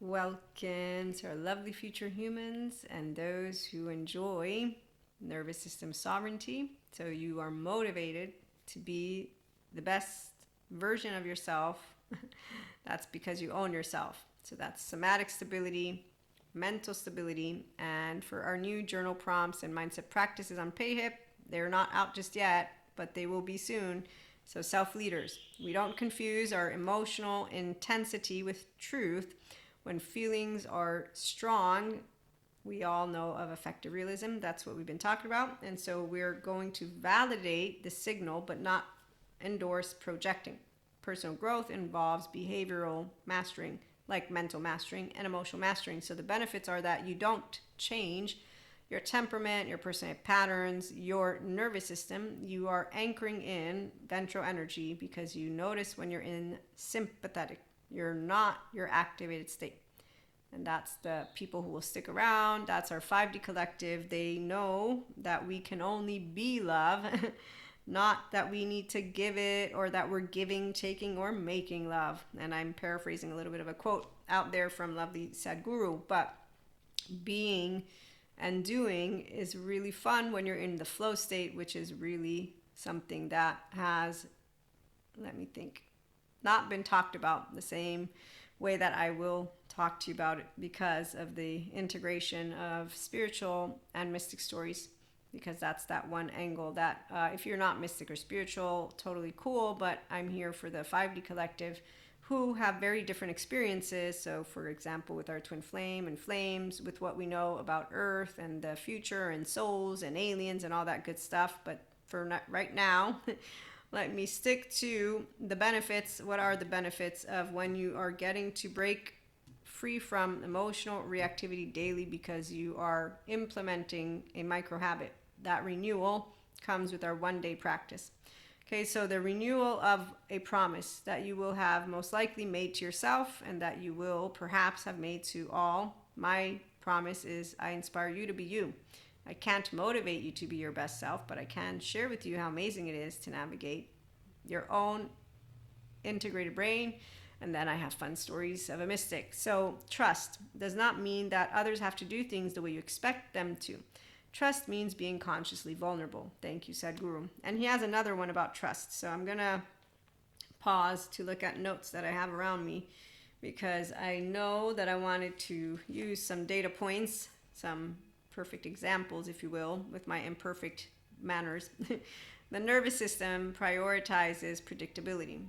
Welcome to our lovely future humans and those who enjoy nervous system sovereignty. So you are motivated to be the best version of yourself. That's because you own yourself. So that's somatic stability, mental stability, and for our new journal prompts and mindset practices on PayHip, they're not out just yet, but they will be soon. So self-leaders, we don't confuse our emotional intensity with truth. When feelings are strong, we all know of effective realism. That's what we've been talking about. And so we're going to validate the signal, but not endorse projecting. Personal growth involves behavioral mastering, like mental mastering and emotional mastering. So the benefits are that you don't change your temperament, your personality patterns, your nervous system. You are anchoring in ventral energy because you notice when you're in sympathetic. You're not your activated state. And that's the people who will stick around. That's our 5D collective. They know that we can only be love, not that we need to give it or that we're giving, taking, or making love. And I'm paraphrasing a little bit of a quote out there from lovely Sadhguru. But being and doing is really fun when you're in the flow state, which is really something that has, let me think, not been talked about the same way that I will talk to you about it because of the integration of spiritual and mystic stories, because that's that one angle that if you're not mystic or spiritual, totally cool, but I'm here for the 5D collective who have very different experiences. So for example, with our twin flame and flames, with what we know about Earth and the future and souls and aliens and all that good stuff. But for right now, let me stick to the benefits. What are the benefits of when you are getting to break free from emotional reactivity daily because you are implementing a micro habit? That renewal comes with our 1-day practice. Okay, so the renewal of a promise that you will have most likely made to yourself and that you will perhaps have made to all. My promise is I inspire you to be you. I can't motivate you to be your best self, but I can share with you how amazing it is to navigate your own integrated brain. And then I have fun stories of a mystic. So trust does not mean that others have to do things the way you expect them to. Trust means being consciously vulnerable. Thank you, Sadhguru. And he has another one about trust. So I'm going to pause to look at notes that I have around me because I know that I wanted to use some data points, some perfect examples, if you will, with my imperfect manners. The nervous system prioritizes predictability.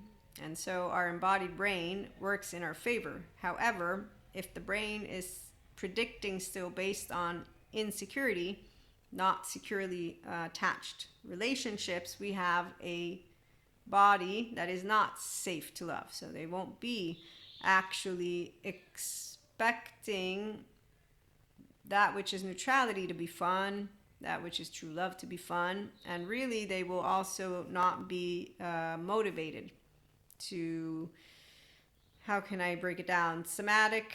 And so our embodied brain works in our favor. However, if the brain is predicting still based on insecurity, not securely attached relationships, we have a body that is not safe to love. So they won't be actually expecting that which is neutrality to be fun, that which is true love to be fun, and really they will also not be motivated to, how can I break it down? Somatic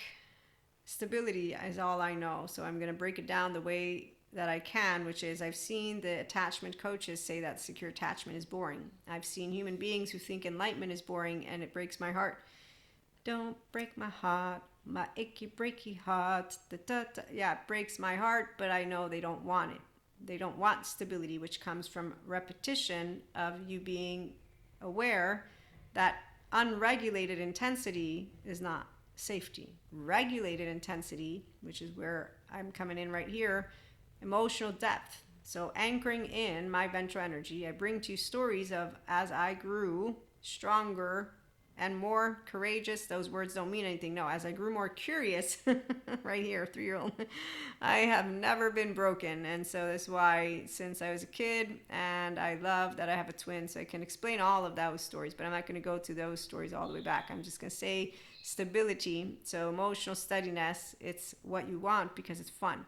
stability is all I know. So I'm going to break it down the way that I can, which is I've seen the attachment coaches say that secure attachment is boring. I've seen human beings who think enlightenment is boring, and it breaks my heart. Don't break my heart, my icky breaky heart. Yeah, it breaks my heart, but I know they don't want it. They don't want stability, which comes from repetition of you being aware that unregulated intensity is not safety. Regulated intensity, which is where I'm coming in right here, emotional depth. So anchoring in my ventral energy, I bring to you stories of as I grew stronger and more courageous. Those words don't mean anything. No, as I grew more curious, right here, 3-year-old, I have never been broken. And so that's why since I was a kid, and I love that I have a twin, so I can explain all of those stories, but I'm not going to go to those stories all the way back. I'm just going to say stability. So emotional steadiness, it's what you want because it's fun.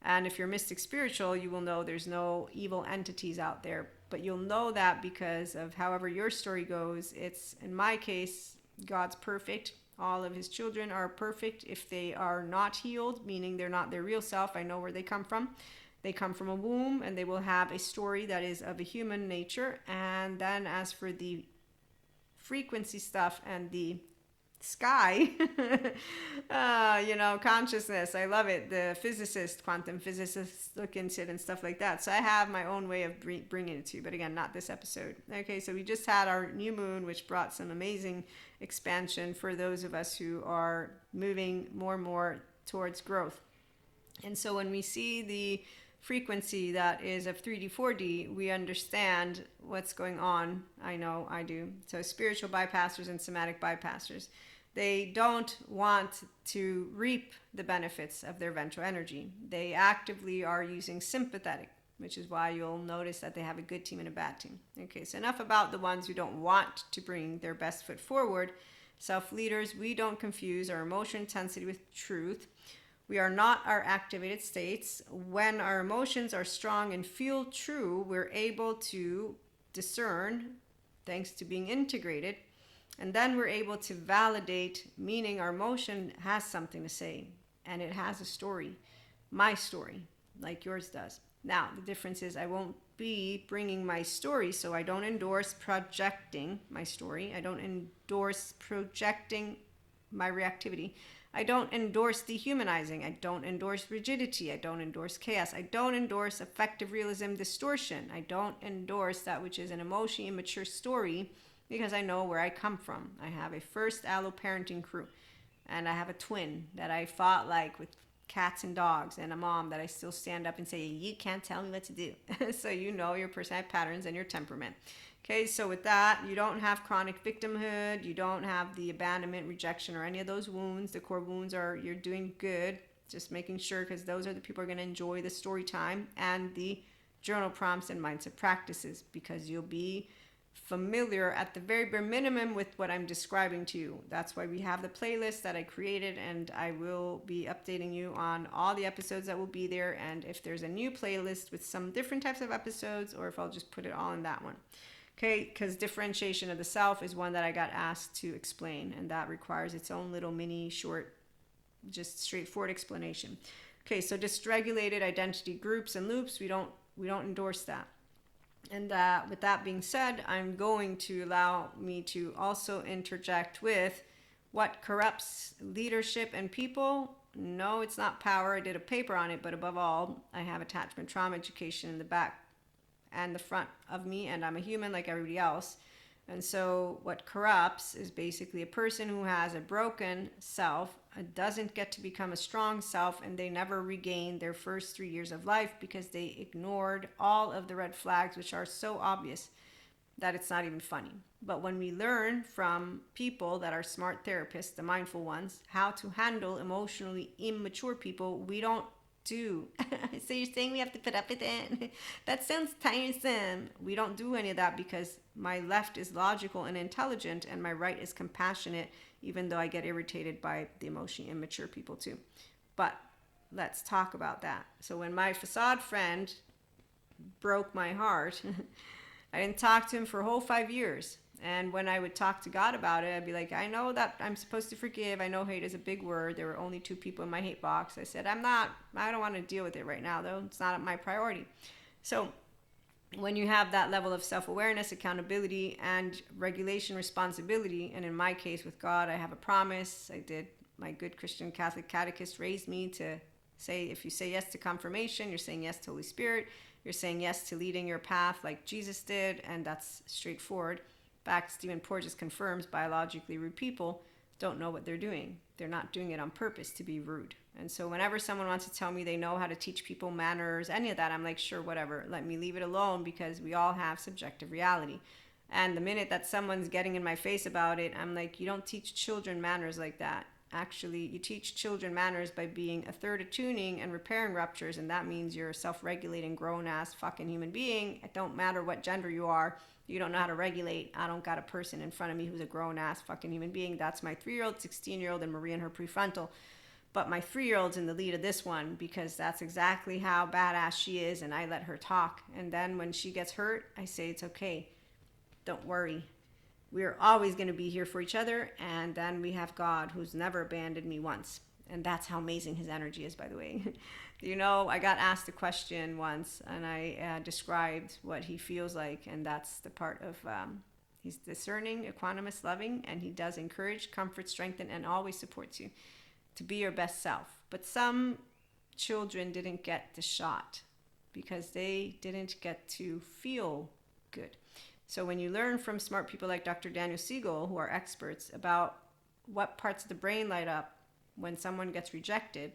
And if you're mystic spiritual, you will know there's no evil entities out there. But you'll know that because of however your story goes. It's, in my case, God's perfect. All of his children are perfect. If they are not healed, meaning they're not their real self, I know where they come from. They come from a womb and they will have a story that is of a human nature. And then as for the frequency stuff and the sky Consciousness. I love it. The quantum physicists look into it and stuff like that. So I have my own way of bringing it to you. But again, not this episode. Okay, so we just had our new moon, which brought some amazing expansion for those of us who are moving more and more towards growth. And so when we see the frequency that is of 3D, 4D, we understand what's going on. I know I do. So spiritual bypassers and somatic bypassers, they don't want to reap the benefits of their ventral energy. They actively are using sympathetic, which is why you'll notice that they have a good team and a bad team. Okay, so enough about the ones who don't want to bring their best foot forward. Self-leaders, we don't confuse our emotion intensity with truth. We are not our activated states. When our emotions are strong and feel true, we're able to discern, thanks to being integrated, and then we're able to validate, meaning our emotion has something to say, and it has a story, my story, like yours does. Now, the difference is I won't be bringing my story, so I don't endorse projecting my story. I don't endorse projecting my reactivity. I don't endorse dehumanizing. I don't endorse rigidity. I don't endorse chaos. I don't endorse effective realism distortion. I don't endorse that which is an emotionally immature story, because I know where I come from. I have a first allo parenting crew, and I have a twin that I fought like with cats and dogs, and a mom that I still stand up and say, you can't tell me what to do. So you know your personality patterns and your temperament. Okay, so with that, you don't have chronic victimhood, you don't have the abandonment, rejection, or any of those wounds. The core wounds are, you're doing good, just making sure, because those are the people who are going to enjoy the story time and the journal prompts and mindset practices, because you'll be familiar at the very bare minimum with what I'm describing to you. That's why we have the playlist that I created, and I will be updating you on all the episodes that will be there, and if there's a new playlist with some different types of episodes, or if I'll just put it all in that one. Okay, because differentiation of the self is one that I got asked to explain, and that requires its own little mini short, just straightforward explanation. Okay, so dysregulated identity groups and loops, we don't endorse that. And with that being said, I'm going to allow me to also interject with what corrupts leadership and people. No, it's not power. I did a paper on it, but above all, I have attachment trauma education in the back and the front of me, and I'm a human like everybody else. And so what corrupts is basically a person who has a broken self, doesn't get to become a strong self, and they never regain their first 3 years of life because they ignored all of the red flags, which are so obvious that it's not even funny. But when we learn from people that are smart therapists, the mindful ones, how to handle emotionally immature people, we don't do. So you're saying we have to put up with it? That sounds tiresome. We don't do any of that, because my left is logical and intelligent, and my right is compassionate, even though I get irritated by the emotionally immature people too. But let's talk about that. So when my facade friend broke my heart, I didn't talk to him for a whole 5 years. And when I would talk to God about it, I'd be like, I know that I'm supposed to forgive. I know hate is a big word. There were only 2 people in my hate box. I said, I don't want to deal with it right now, though. It's not my priority. So when you have that level of self-awareness, accountability, and regulation responsibility, and in my case with God, I have a promise. My good Christian Catholic catechist raised me to say, if you say yes to confirmation, you're saying yes to Holy Spirit. You're saying yes to leading your path like Jesus did, and that's straightforward. In fact, Stephen Porges confirms biologically rude people don't know what they're doing. They're not doing it on purpose to be rude. And so whenever someone wants to tell me they know how to teach people manners, any of that, I'm like, sure, whatever. Let me leave it alone, because we all have subjective reality. And the minute that someone's getting in my face about it, I'm like, you don't teach children manners like that. Actually, you teach children manners by being a third attuning and repairing ruptures, and that means you're a self-regulating, grown-ass fucking human being. It don't matter what gender you are. You don't know how to regulate. I don't got a person in front of me who's a grown-ass fucking human being. That's my 3-year-old, 16-year-old, and Marie and her prefrontal. But my 3-year-old's in the lead of this one, because that's exactly how badass she is, and I let her talk. And then when she gets hurt, I say, it's okay. Don't worry. We're always going to be here for each other. And then we have God, who's never abandoned me once. And that's how amazing his energy is, by the way. I got asked a question once, and I described what he feels like. And that's the part of, he's discerning, equanimous, loving, and he does encourage, comfort, strengthen, and always supports you. to be your best self. But some children didn't get the shot because they didn't get to feel good. So when you learn from smart people like Dr. Daniel Siegel, who are experts about what parts of the brain light up when someone gets rejected,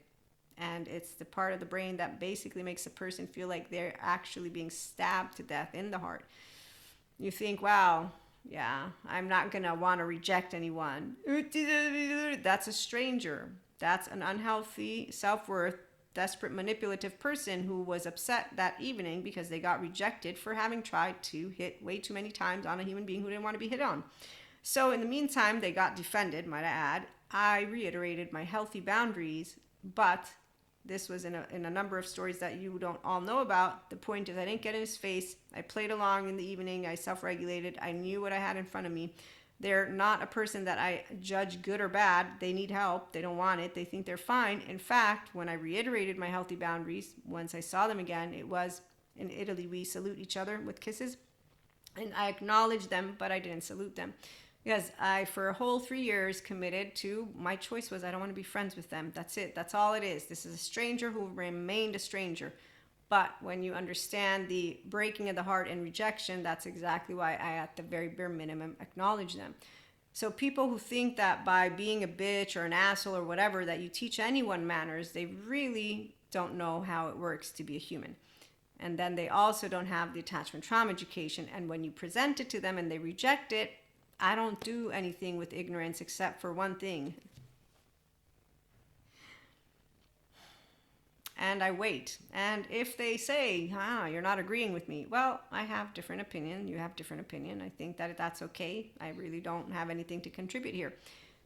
and it's the part of the brain that basically makes a person feel like they're actually being stabbed to death in the heart. You think, wow, yeah, I'm not going to want to reject anyone. That's a stranger. That's an unhealthy, self-worth, desperate, manipulative person who was upset that evening because they got rejected for having tried to hit way too many times on a human being who didn't want to be hit on. So in the meantime, they got defended, might I add. I reiterated my healthy boundaries, but this was in a number of stories that you don't all know about. The point is I didn't get in his face. I played along in the evening. I self-regulated. I knew what I had in front of me. They're not a person that I judge good or bad. They need help. They don't want it. They think they're fine. In fact, when I reiterated my healthy boundaries, once I saw them again, it was in Italy, we salute each other with kisses. And I acknowledged them, but I didn't salute them. Because I, for a whole 3 years, committed to, my choice was I don't want to be friends with them. That's it. That's all it is. This is a stranger who remained a stranger. But when you understand the breaking of the heart and rejection, that's exactly why I, at the very bare minimum, acknowledge them. So people who think that by being a bitch or an asshole or whatever, that you teach anyone manners, they really don't know how it works to be a human. And then they also don't have the attachment trauma education. And when you present it to them and they reject it, I don't do anything with ignorance except for one thing. And I wait. And if they say, you're not agreeing with me, well, I have different opinion. You have different opinion. I think that that's okay. I really don't have anything to contribute here.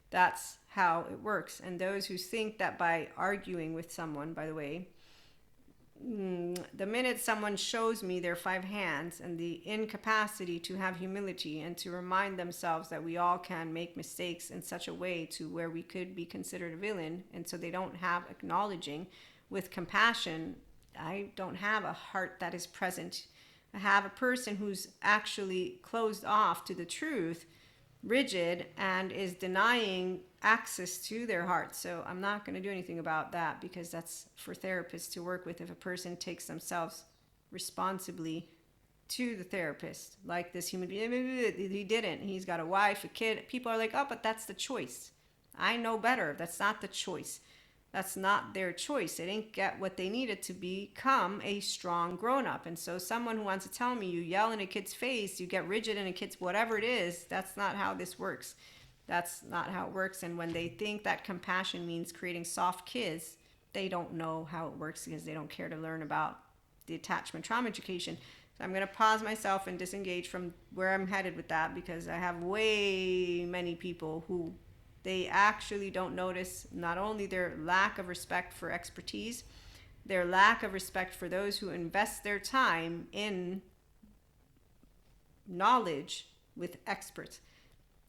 That's how it works. And those who think that by arguing with someone, by the way, the minute someone shows me their 5 hands and the incapacity to have humility and to remind themselves that we all can make mistakes in such a way to where we could be considered a villain, and so they don't have acknowledging with compassion, I don't have a heart that is present. I have a person who's actually closed off to the truth, rigid, and is denying access to their heart. So I'm not going to do anything about that because that's for therapists to work with if a person takes themselves responsibly to the therapist. Like this human being, he didn't. He's got a wife, a kid. People are like, oh, but that's the choice. I know better. That's not the choice. That's not their choice. They didn't get what they needed to become a strong grown-up. And so someone who wants to tell me you yell in a kid's face, you get rigid in a kid's whatever it is, that's not how this works. That's not how it works. And when they think that compassion means creating soft kids, they don't know how it works because they don't care to learn about the attachment trauma education. So I'm going to pause myself and disengage from where I'm headed with that because I have way many people who they actually don't notice not only their lack of respect for expertise, their lack of respect for those who invest their time in knowledge with experts.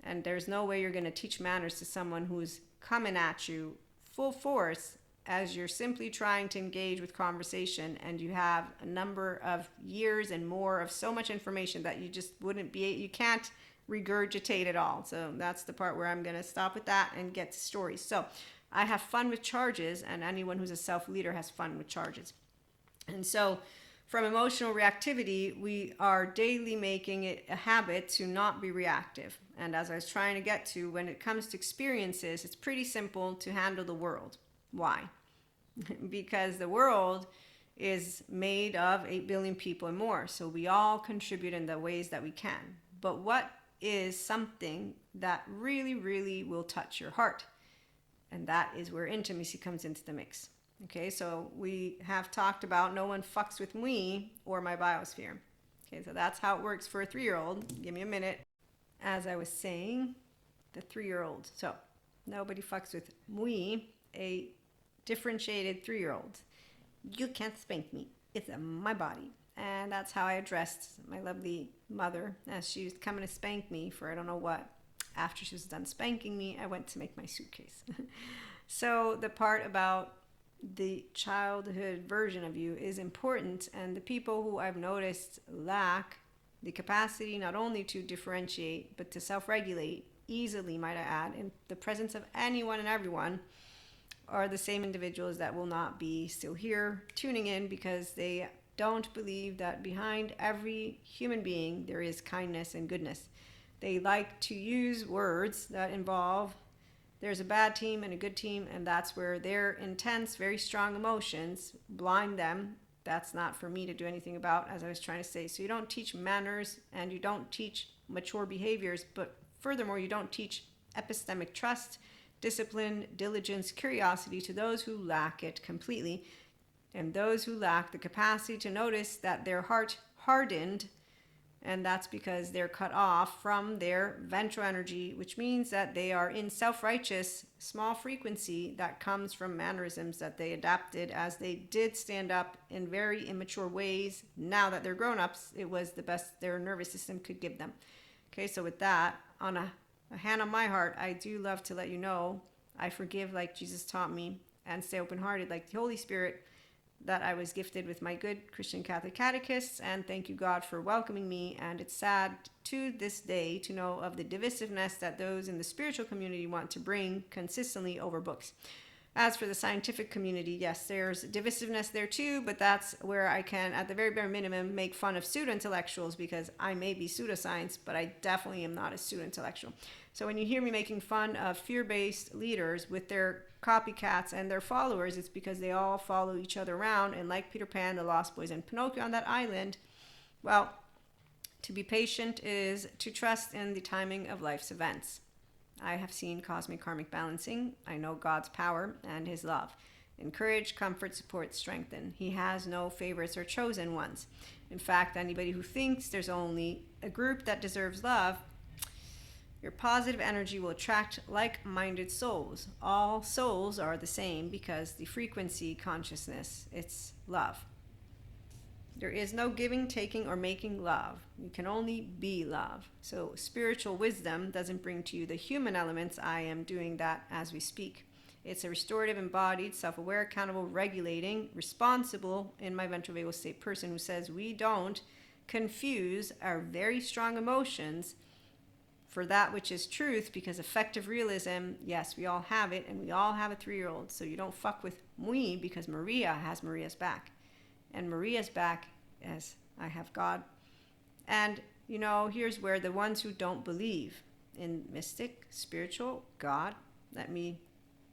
And there's no way you're going to teach manners to someone who's coming at you full force as you're simply trying to engage with conversation and you have a number of years and more of so much information that you just you can't regurgitate it all. So that's the part where I'm going to stop with that and get to stories. So I have fun with charges, and anyone who's a self-leader has fun with charges. And so from emotional reactivity, we are daily making it a habit to not be reactive. And as I was trying to get to, when it comes to experiences, it's pretty simple to handle the world. Why? Because the world is made of 8 billion people and more. So we all contribute in the ways that we can. But what is something that really, really will touch your heart? And that is where intimacy comes into the mix. Okay, so we have talked about no one fucks with me or my biosphere. Okay, so that's how it works for a 3-year-old. Give me a minute. As I was saying, the 3-year-old. So nobody fucks with me, a differentiated 3-year-old. You can't spank me. It's my body. And that's how I addressed my lovely mother as she was coming to spank me for I don't know what. After she was done spanking me, I went to make my suitcase. So the part about the childhood version of you is important, and the people who I've noticed lack the capacity not only to differentiate but to self-regulate easily, might I add, in the presence of anyone and everyone, are the same individuals that will not be still here tuning in because they don't believe that behind every human being there is kindness and goodness. They like to use words that involve there's a bad team and a good team, and that's where their intense, very strong emotions blind them. That's not for me to do anything about, as I was trying to say. So you don't teach manners and you don't teach mature behaviors, but furthermore, you don't teach epistemic trust, discipline, diligence, curiosity to those who lack it completely, and those who lack the capacity to notice that their heart hardened, and that's because they're cut off from their ventral energy, which means that they are in self-righteous small frequency that comes from mannerisms that they adapted as they did stand up in very immature ways. Now that they're grown-ups, it was the best their nervous system could give them. Okay, so with that, on a hand on my heart, I do love to let you know I forgive like Jesus taught me and stay open-hearted like the Holy Spirit that I was gifted with my good Christian Catholic catechists, and thank you, God, for welcoming me. And it's sad to this day to know of the divisiveness that those in the spiritual community want to bring consistently over books. As for the scientific community, yes, there's divisiveness there too, but that's where I can, at the very bare minimum, make fun of pseudo-intellectuals because I may be pseudoscience, but I definitely am not a pseudo-intellectual. So when you hear me making fun of fear-based leaders with their copycats and their followers, it's because they all follow each other around, and like Peter Pan, the Lost Boys, and Pinocchio on that island, well, to be patient is to trust in the timing of life's events. I have seen cosmic karmic balancing. I know God's power and his love. Encourage, comfort, support, strengthen. He has no favorites or chosen ones. In fact, anybody who thinks there's only a group that deserves love, your positive energy will attract like-minded souls. All souls are the same because the frequency consciousness, it's love. There is no giving, taking, or making love. You can only be love. So spiritual wisdom doesn't bring to you the human elements. I am doing that as we speak. It's a restorative, embodied, self-aware, accountable, regulating, responsible, in my ventral vagal state person who says we don't confuse our very strong emotions for that which is truth, because effective realism, yes, we all have it, and we all have a 3-year-old. So you don't fuck with me because Maria has Maria's back. And Maria's back as I have God. And, you know, here's where the ones who don't believe in mystic, spiritual, God, let me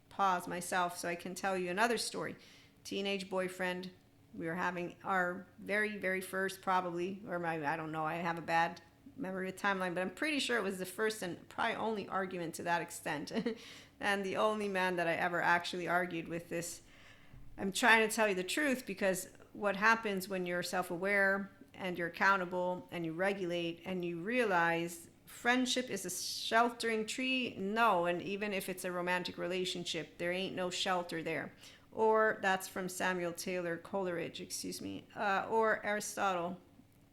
pause myself so I can tell you another story. Teenage boyfriend, we were having our very, very first probably, or I don't know, I have a bad memory of timeline, but I'm pretty sure it was the first and probably only argument to that extent. And the only man that I ever actually argued with this. I'm trying to tell you the truth because what happens when you're self-aware and you're accountable and you regulate and you realize friendship is a sheltering tree? No, and even if it's a romantic relationship, there ain't no shelter there. Or that's from Samuel Taylor Coleridge, or Aristotle.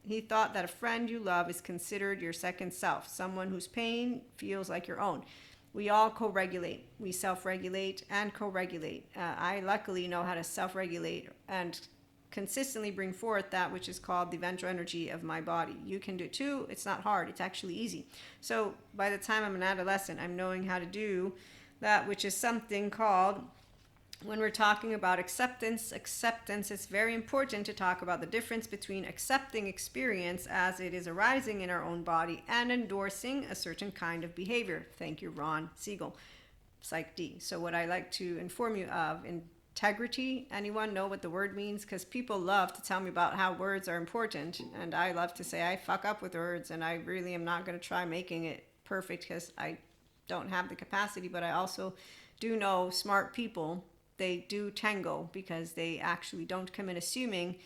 He thought that a friend you love is considered your second self, someone whose pain feels like your own. We all co-regulate. We self-regulate and co-regulate. I luckily know how to self-regulate and consistently bring forth that which is called the ventral energy of my body. You can do it too. It's not hard. It's actually easy. So by the time I'm an adolescent, I'm knowing how to do that, which is something called, when we're talking about acceptance, it's very important to talk about the difference between accepting experience as it is arising in our own body and endorsing a certain kind of behavior. Thank you, Ron Siegel, Psych D. So what I like to inform you of, integrity, anyone know what the word means? Because people love to tell me about how words are important, and I love to say I fuck up with words, and I really am not going to try making it perfect because I don't have the capacity, but I also do know smart people. They do tango because they actually don't come in assuming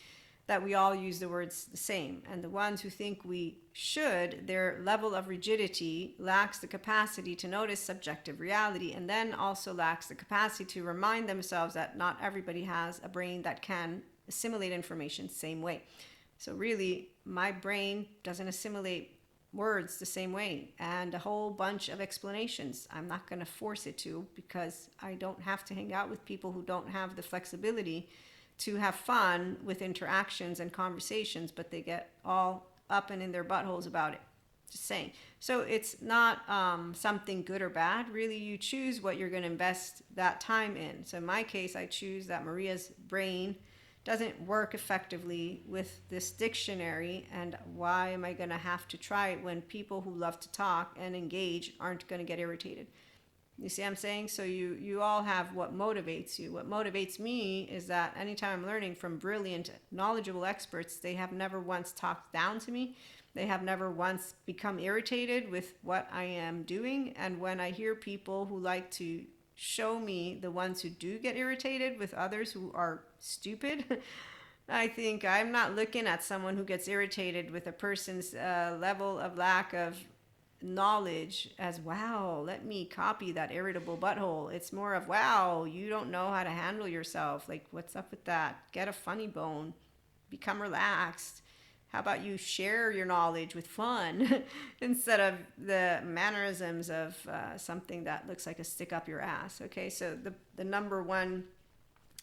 that we all use the words the same. And the ones who think we should, their level of rigidity lacks the capacity to notice subjective reality, and then also lacks the capacity to remind themselves that not everybody has a brain that can assimilate information the same way. So really, my brain doesn't assimilate words the same way, and a whole bunch of explanations. I'm not going to force it to, because I don't have to hang out with people who don't have the flexibility to have fun with interactions and conversations, but they get all up and in their buttholes about it. Just saying. So it's not something good or bad. Really, you choose what you're going to invest that time in. So in my case, I choose that Maria's brain doesn't work effectively with this dictionary, and why am I going to have to try it when people who love to talk and engage aren't going to get irritated? You see what I'm saying? So you all have what motivates you. What motivates me is that anytime I'm learning from brilliant, knowledgeable experts, they have never once talked down to me. They have never once become irritated with what I am doing. And when I hear people who like to show me the ones who do get irritated with others who are stupid, I think I'm not looking at someone who gets irritated with a person's level of lack of knowledge as, wow, let me copy that irritable butthole. It's more of, wow, you don't know how to handle yourself. Like, what's up with that? Get a funny bone. Become relaxed. How about you share your knowledge with fun instead of the mannerisms of something that looks like a stick up your ass? Okay, so the number one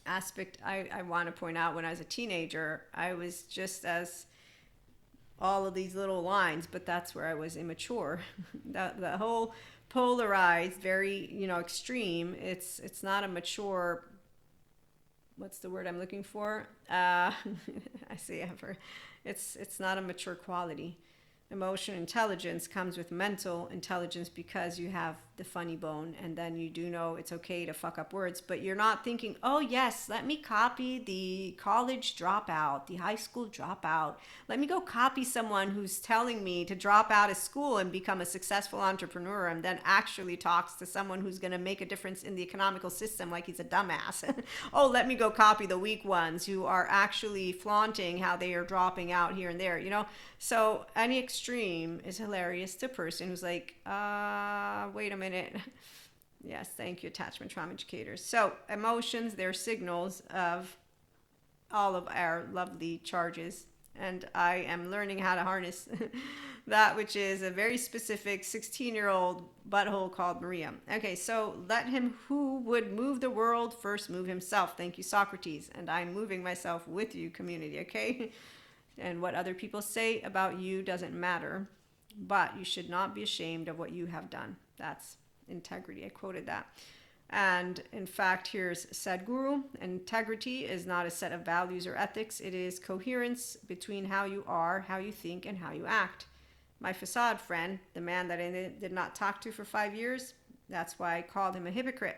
aspect I want to point out, when I was a teenager, I was just as all of these little lines, but that's where I was immature. The whole polarized, very, extreme. It's not a mature. What's the word I'm looking for? I see ever. It's not a mature quality. Emotional intelligence comes with mental intelligence because you have the funny bone, and then you do know it's okay to fuck up words, but you're not thinking, oh yes, let me copy the college dropout, the high school dropout. Let me go copy someone who's telling me to drop out of school and become a successful entrepreneur, and then actually talks to someone who's going to make a difference in the economical system like he's a dumbass. Oh, let me go copy the weak ones who are actually flaunting how they are dropping out here and there, So any extreme is hilarious to a person who's like, wait a minute. Yes, thank you, attachment trauma educators. So emotions, they're signals of all of our lovely charges. And I am learning how to harness that, which is a very specific 16-year-old butthole called Maria. Okay, so let him who would move the world first move himself. Thank you, Socrates. And I'm moving myself with you, community, okay? And what other people say about you doesn't matter, but you should not be ashamed of what you have done. That's integrity. I quoted that. And in fact, here's Sadhguru. Integrity is not a set of values or ethics. It is coherence between how you are, how you think, and how you act. My facade friend, the man that I did not talk to for 5 years, that's why I called him a hypocrite.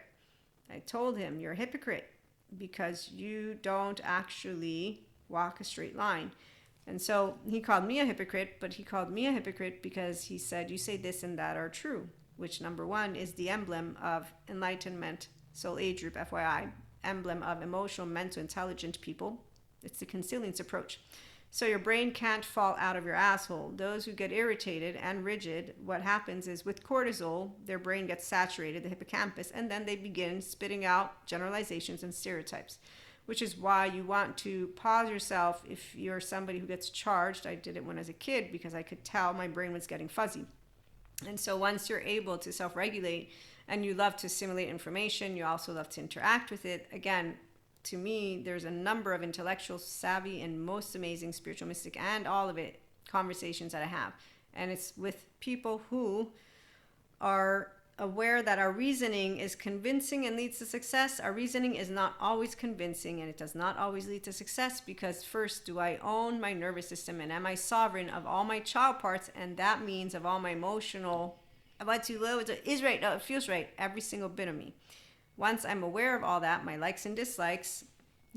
I told him, you're a hypocrite because you don't actually walk a straight line. And so he called me a hypocrite, but he called me a hypocrite because he said, you say this and that are true, which number one is the emblem of enlightenment, soul age group, FYI, emblem of emotional, mental, intelligent people. It's the consilience approach. So your brain can't fall out of your asshole. Those who get irritated and rigid, what happens is with cortisol, their brain gets saturated, the hippocampus, and then they begin spitting out generalizations and stereotypes, which is why you want to pause yourself if you're somebody who gets charged. I did it when I was a kid because I could tell my brain was getting fuzzy. And so once you're able to self-regulate and you love to assimilate information, you also love to interact with it. Again, to me, there's a number of intellectual, savvy, and most amazing spiritual, mystic, and all of it conversations that I have. And it's with people who are aware that our reasoning is convincing and leads to success. Our reasoning is not always convincing, and it does not always lead to success because first, do I own my nervous system, and am I sovereign of all my child parts? And that means of all my emotional, am I too low? Is right? No, it feels right. Every single bit of me. Once I'm aware of all that, my likes and dislikes,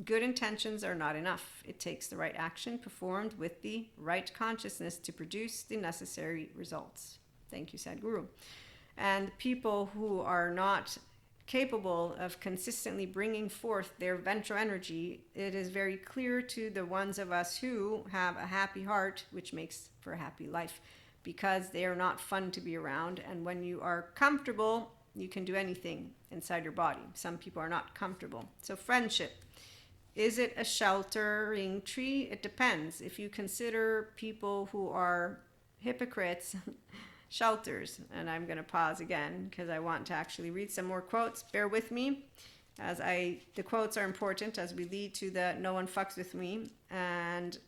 good intentions are not enough. It takes the right action performed with the right consciousness to produce the necessary results. Thank you, Sadhguru. And people who are not capable of consistently bringing forth their ventral energy, it is very clear to the ones of us who have a happy heart, which makes for a happy life, because they are not fun to be around. And when you are comfortable, you can do anything inside your body. Some people are not comfortable. So friendship. Is it a sheltering tree? It depends. If you consider people who are hypocrites shelters, and I'm going to pause again because I want to actually read some more quotes. Bear with me as the quotes are important as we lead to the no one fucks with me and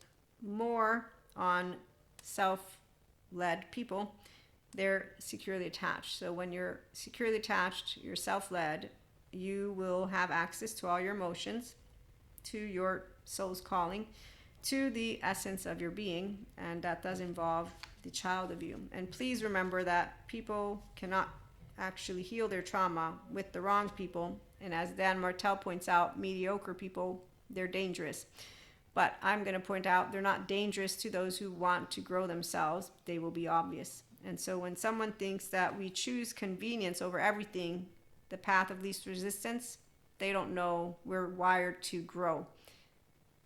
more on self led people, they're securely attached. So when you're securely attached, you're self-led, you will have access to all your emotions, to your soul's calling, to the essence of your being, and that does involve the child of you. And please remember that people cannot actually heal their trauma with the wrong people. And as Dan Martel points out, mediocre people, they're dangerous. But I'm going to point out they're not dangerous to those who want to grow themselves. They will be obvious. And so when someone thinks that we choose convenience over everything, the path of least resistance, they don't know we're wired to grow.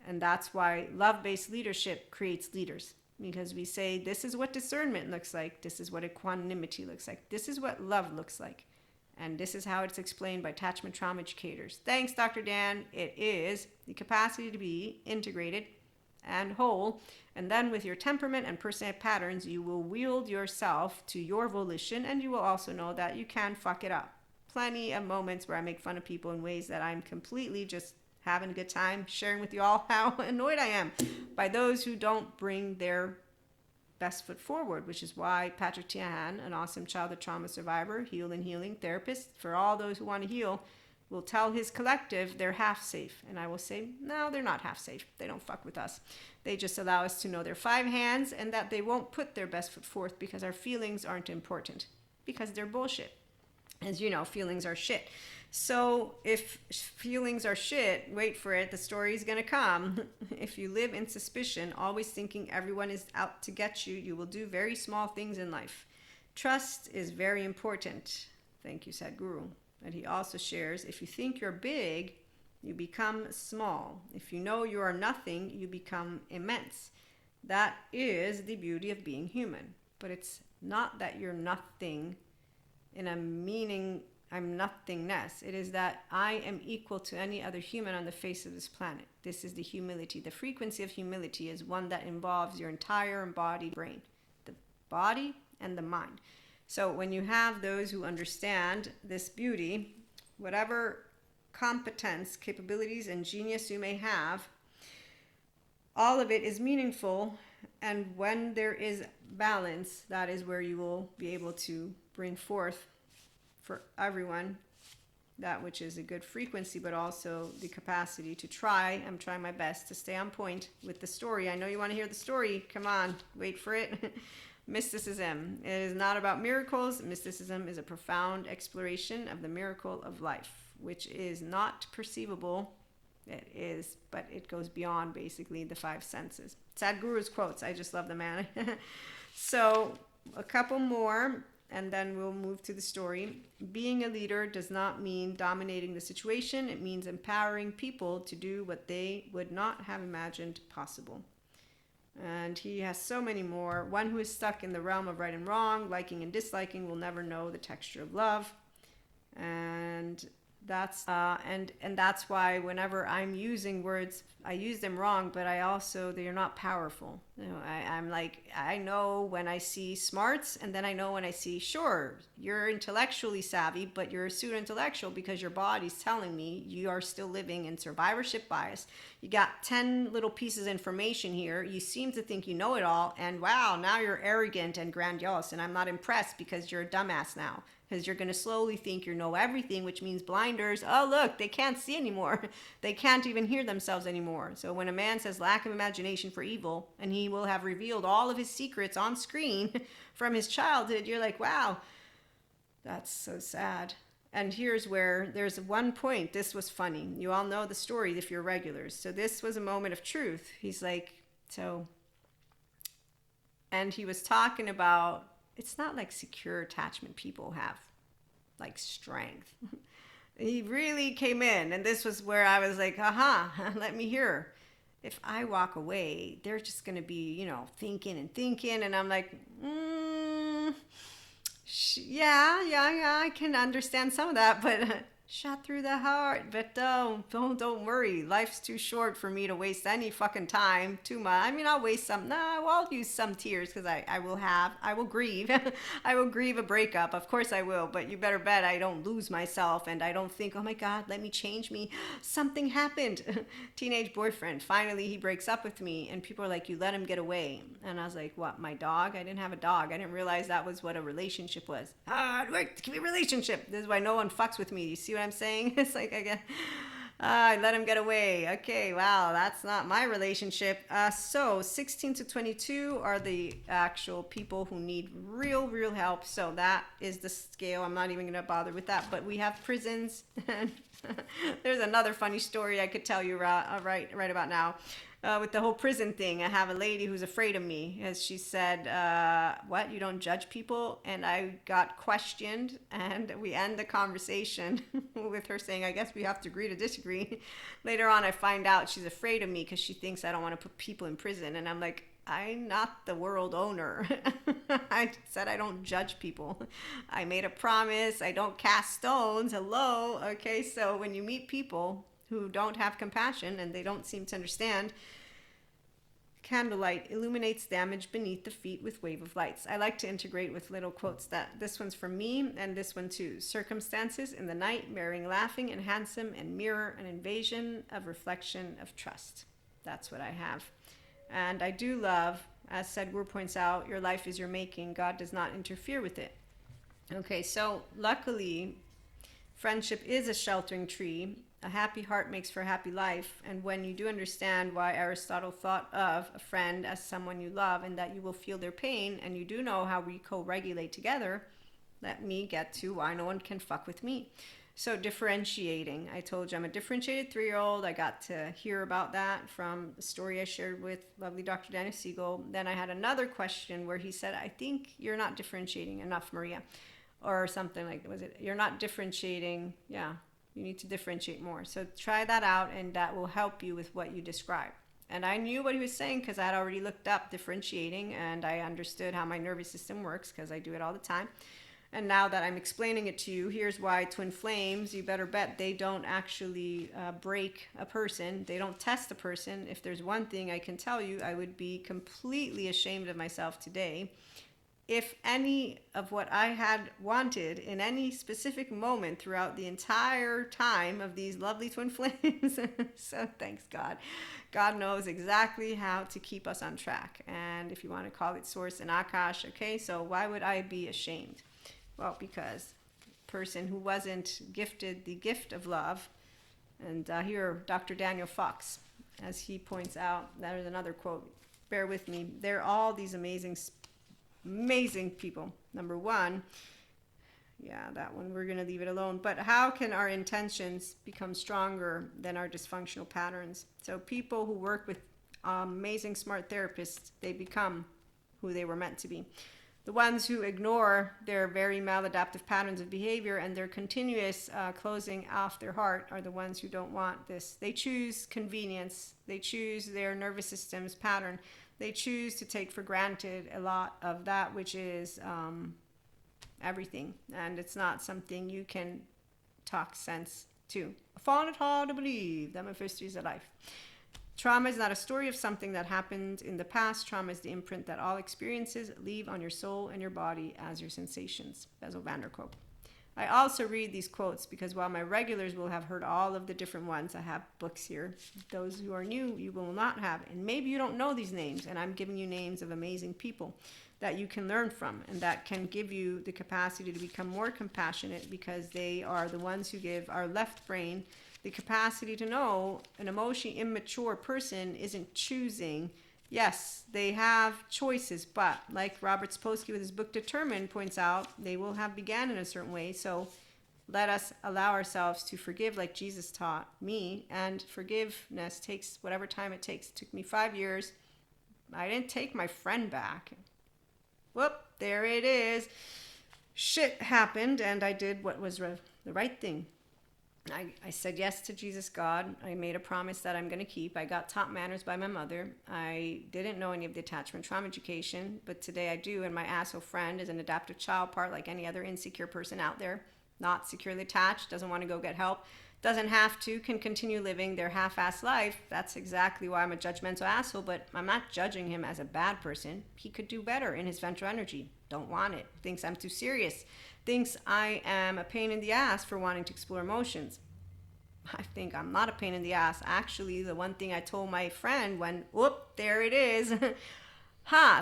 And that's why love-based leadership creates leaders. Because we say, this is what discernment looks like. This is what equanimity looks like. This is what love looks like. And this is how it's explained by attachment trauma educators. Thanks, Dr. Dan. It is the capacity to be integrated and whole. And then with your temperament and personality patterns, you will wield yourself to your volition. And you will also know that you can fuck it up. Plenty of moments where I make fun of people in ways that I'm completely just having a good time, sharing with you all how annoyed I am by those who don't bring their best foot forward, which is why Patrick Tiahan, an awesome childhood trauma survivor, heal and healing therapist for all those who want to heal, will tell his collective they're half safe. And I will say, no, they're not half safe. They don't fuck with us. They just allow us to know their five hands and that they won't put their best foot forth because our feelings aren't important, because they're bullshit. As you know, feelings are shit. So if feelings are shit, wait for it, the story is going to come. If you live in suspicion, always thinking everyone is out to get you, you will do very small things in life. Trust is very important. Thank you, Sadhguru. And he also shares, if you think you're big, you become small. If you know you are nothing, you become immense. That is the beauty of being human. But it's not that you're nothing in a meaning I'm nothingness. It is that I am equal to any other human on the face of this planet. This is the humility. The frequency of humility is one that involves your entire embodied brain, the body and the mind. So when you have those who understand this beauty, whatever competence, capabilities, and genius you may have, all of it is meaningful. And when there is balance, that is where you will be able to bring forth for everyone that which is a good frequency, but also the capacity to try. I'm trying my best to stay on point with the story. I know you want to hear the story. Come on, wait for it. Mysticism. It is not about miracles. Mysticism is a profound exploration of the miracle of life, which is not perceivable. It is, but it goes beyond basically the five senses. Sadhguru's quotes. I just love the man. So a couple more, and then we'll move to the story. Being a leader does not mean dominating the situation. It means empowering people to do what they would not have imagined possible. And he has so many more. One who is stuck in the realm of right and wrong, liking and disliking, will never know the texture of love. And that's and that's why whenever I'm using words, I use them wrong, but I also, they are not powerful. You know, I'm like, I know when I see smarts, and then I know when I see, sure, you're intellectually savvy, but you're a pseudo-intellectual because your body's telling me you are still living in survivorship bias. You got 10 little pieces of information here. You seem to think you know it all, and wow, now you're arrogant and grandiose, and I'm not impressed because you're a dumbass now. Because you're going to slowly think you know everything, which means blinders. Oh, look, they can't see anymore. They can't even hear themselves anymore. So when a man says lack of imagination for evil, and he will have revealed all of his secrets on screen from his childhood, you're like, wow, that's so sad. And here's where there's one point. This was funny. You all know the story if you're regulars. So this was a moment of truth. He's like, and he was talking about, it's not like secure attachment people have like strength. He really came in, and this was where I was like, let me hear. If I walk away, they're just going to be, thinking, and I'm like, yeah, I can understand some of that, but Shot through the heart, but don't worry. Life's too short for me to waste any fucking time. Too much. I mean, I'll waste some. No, I'll use some tears because I will grieve. I will grieve a breakup. Of course I will. But you better bet I don't lose myself and I don't think, oh my God, let me change me. Something happened. Teenage boyfriend. Finally, he breaks up with me, and people are like, you let him get away. And I was like, what? My dog? I didn't have a dog. I didn't realize that was what a relationship was. It can be a relationship. This is why no one fucks with me. You see what I'm saying? It's like I let him get away. Okay, wow, that's not my relationship. So 16 to 22 are the actual people who need real help. So that is the scale. I'm not even going to bother with that. But we have prisons. There's another funny story I could tell you right about now. With the whole prison thing, I have a lady who's afraid of me, as she said, what, you don't judge people? And I got questioned, and we end the conversation with her saying, I guess we have to agree to disagree. Later on, I find out she's afraid of me because she thinks I don't want to put people in prison. And I'm like, I'm not the world owner. I said I don't judge people. I made a promise. I don't cast stones. Hello. Okay, so when you meet people who don't have compassion and they don't seem to understand, candlelight illuminates damage beneath the feet with wave of lights. I like to integrate with little quotes that this one's from me and this one too. Circumstances in the night, marrying laughing and handsome, and mirror an invasion of reflection of trust. That's what I have. And I do love, as Sadhguru points out, your life is your making. God does not interfere with it. Okay, so luckily, friendship is a sheltering tree. A happy heart makes for a happy life. And when you do understand why Aristotle thought of a friend as someone you love and that you will feel their pain, and you do know how we co-regulate together, let me get to why no one can fuck with me. So differentiating. I told you I'm a differentiated 3-year-old. I got to hear about that from the story I shared with lovely Dr. Daniel Siegel. Then I had another question where he said, I think you're not differentiating enough, Maria. Or something like, was it, you're not differentiating, yeah. You need to differentiate more. So try that out, and that will help you with what you describe. And I knew what he was saying because I had already looked up differentiating, and I understood how my nervous system works because I do it all the time. And now that I'm explaining it to you, here's why twin flames, you better bet they don't actually break a person. They don't test a person. If there's one thing I can tell you, I would be completely ashamed of myself today if any of what I had wanted in any specific moment throughout the entire time of these lovely twin flames. So thanks God. God knows exactly how to keep us on track. And if you want to call it source and Akash, okay, so why would I be ashamed? Well, because a person who wasn't gifted the gift of love, and here Dr. Daniel Fox, as he points out, that is another quote, bear with me, they're all these amazing people. Number one, yeah, that one, we're going to leave it alone. But how can our intentions become stronger than our dysfunctional patterns? So people who work with amazing smart therapists, they become who they were meant to be. The ones who ignore their very maladaptive patterns of behavior and their continuous closing off their heart are the ones who don't want this. They choose convenience. They choose their nervous system's pattern. They choose to take for granted a lot of that, which is everything. And it's not something you can talk sense to. I find it hard to believe that my first years of life. Trauma is not a story of something that happened in the past. Trauma is the imprint that all experiences leave on your soul and your body as your sensations. Bessel van der Kolk. I also read these quotes because while my regulars will have heard all of the different ones, I have books here. Those who are new, you will not have. And maybe you don't know these names, and I'm giving you names of amazing people that you can learn from and that can give you the capacity to become more compassionate, because they are the ones who give our left brain the capacity to know an emotionally immature person isn't choosing. Yes, they have choices, but like Robert Sapolsky with his book Determined points out, they will have began in a certain way. So let us allow ourselves to forgive like Jesus taught me, and forgiveness takes whatever time it takes. It took me 5 years. I didn't take my friend back. Whoop, there it is. Shit happened, and I did what was the right thing. I said yes to Jesus God. I made a promise that I'm going to keep. I got taught manners by my mother. I didn't know any of the attachment trauma education, but today I do, and my asshole friend is an adaptive child part like any other insecure person out there. not securely attached, doesn't want to go get help, doesn't have to, can continue living their half-assed life. That's exactly why I'm a judgmental asshole, but I'm not judging him as a bad person. He could do better in his ventral energy. Don't want it. Thinks I'm too serious. Thinks I am a pain in the ass for wanting to explore emotions. I think I'm not a pain in the ass. Actually, the one thing I told my friend when, whoop, there it is.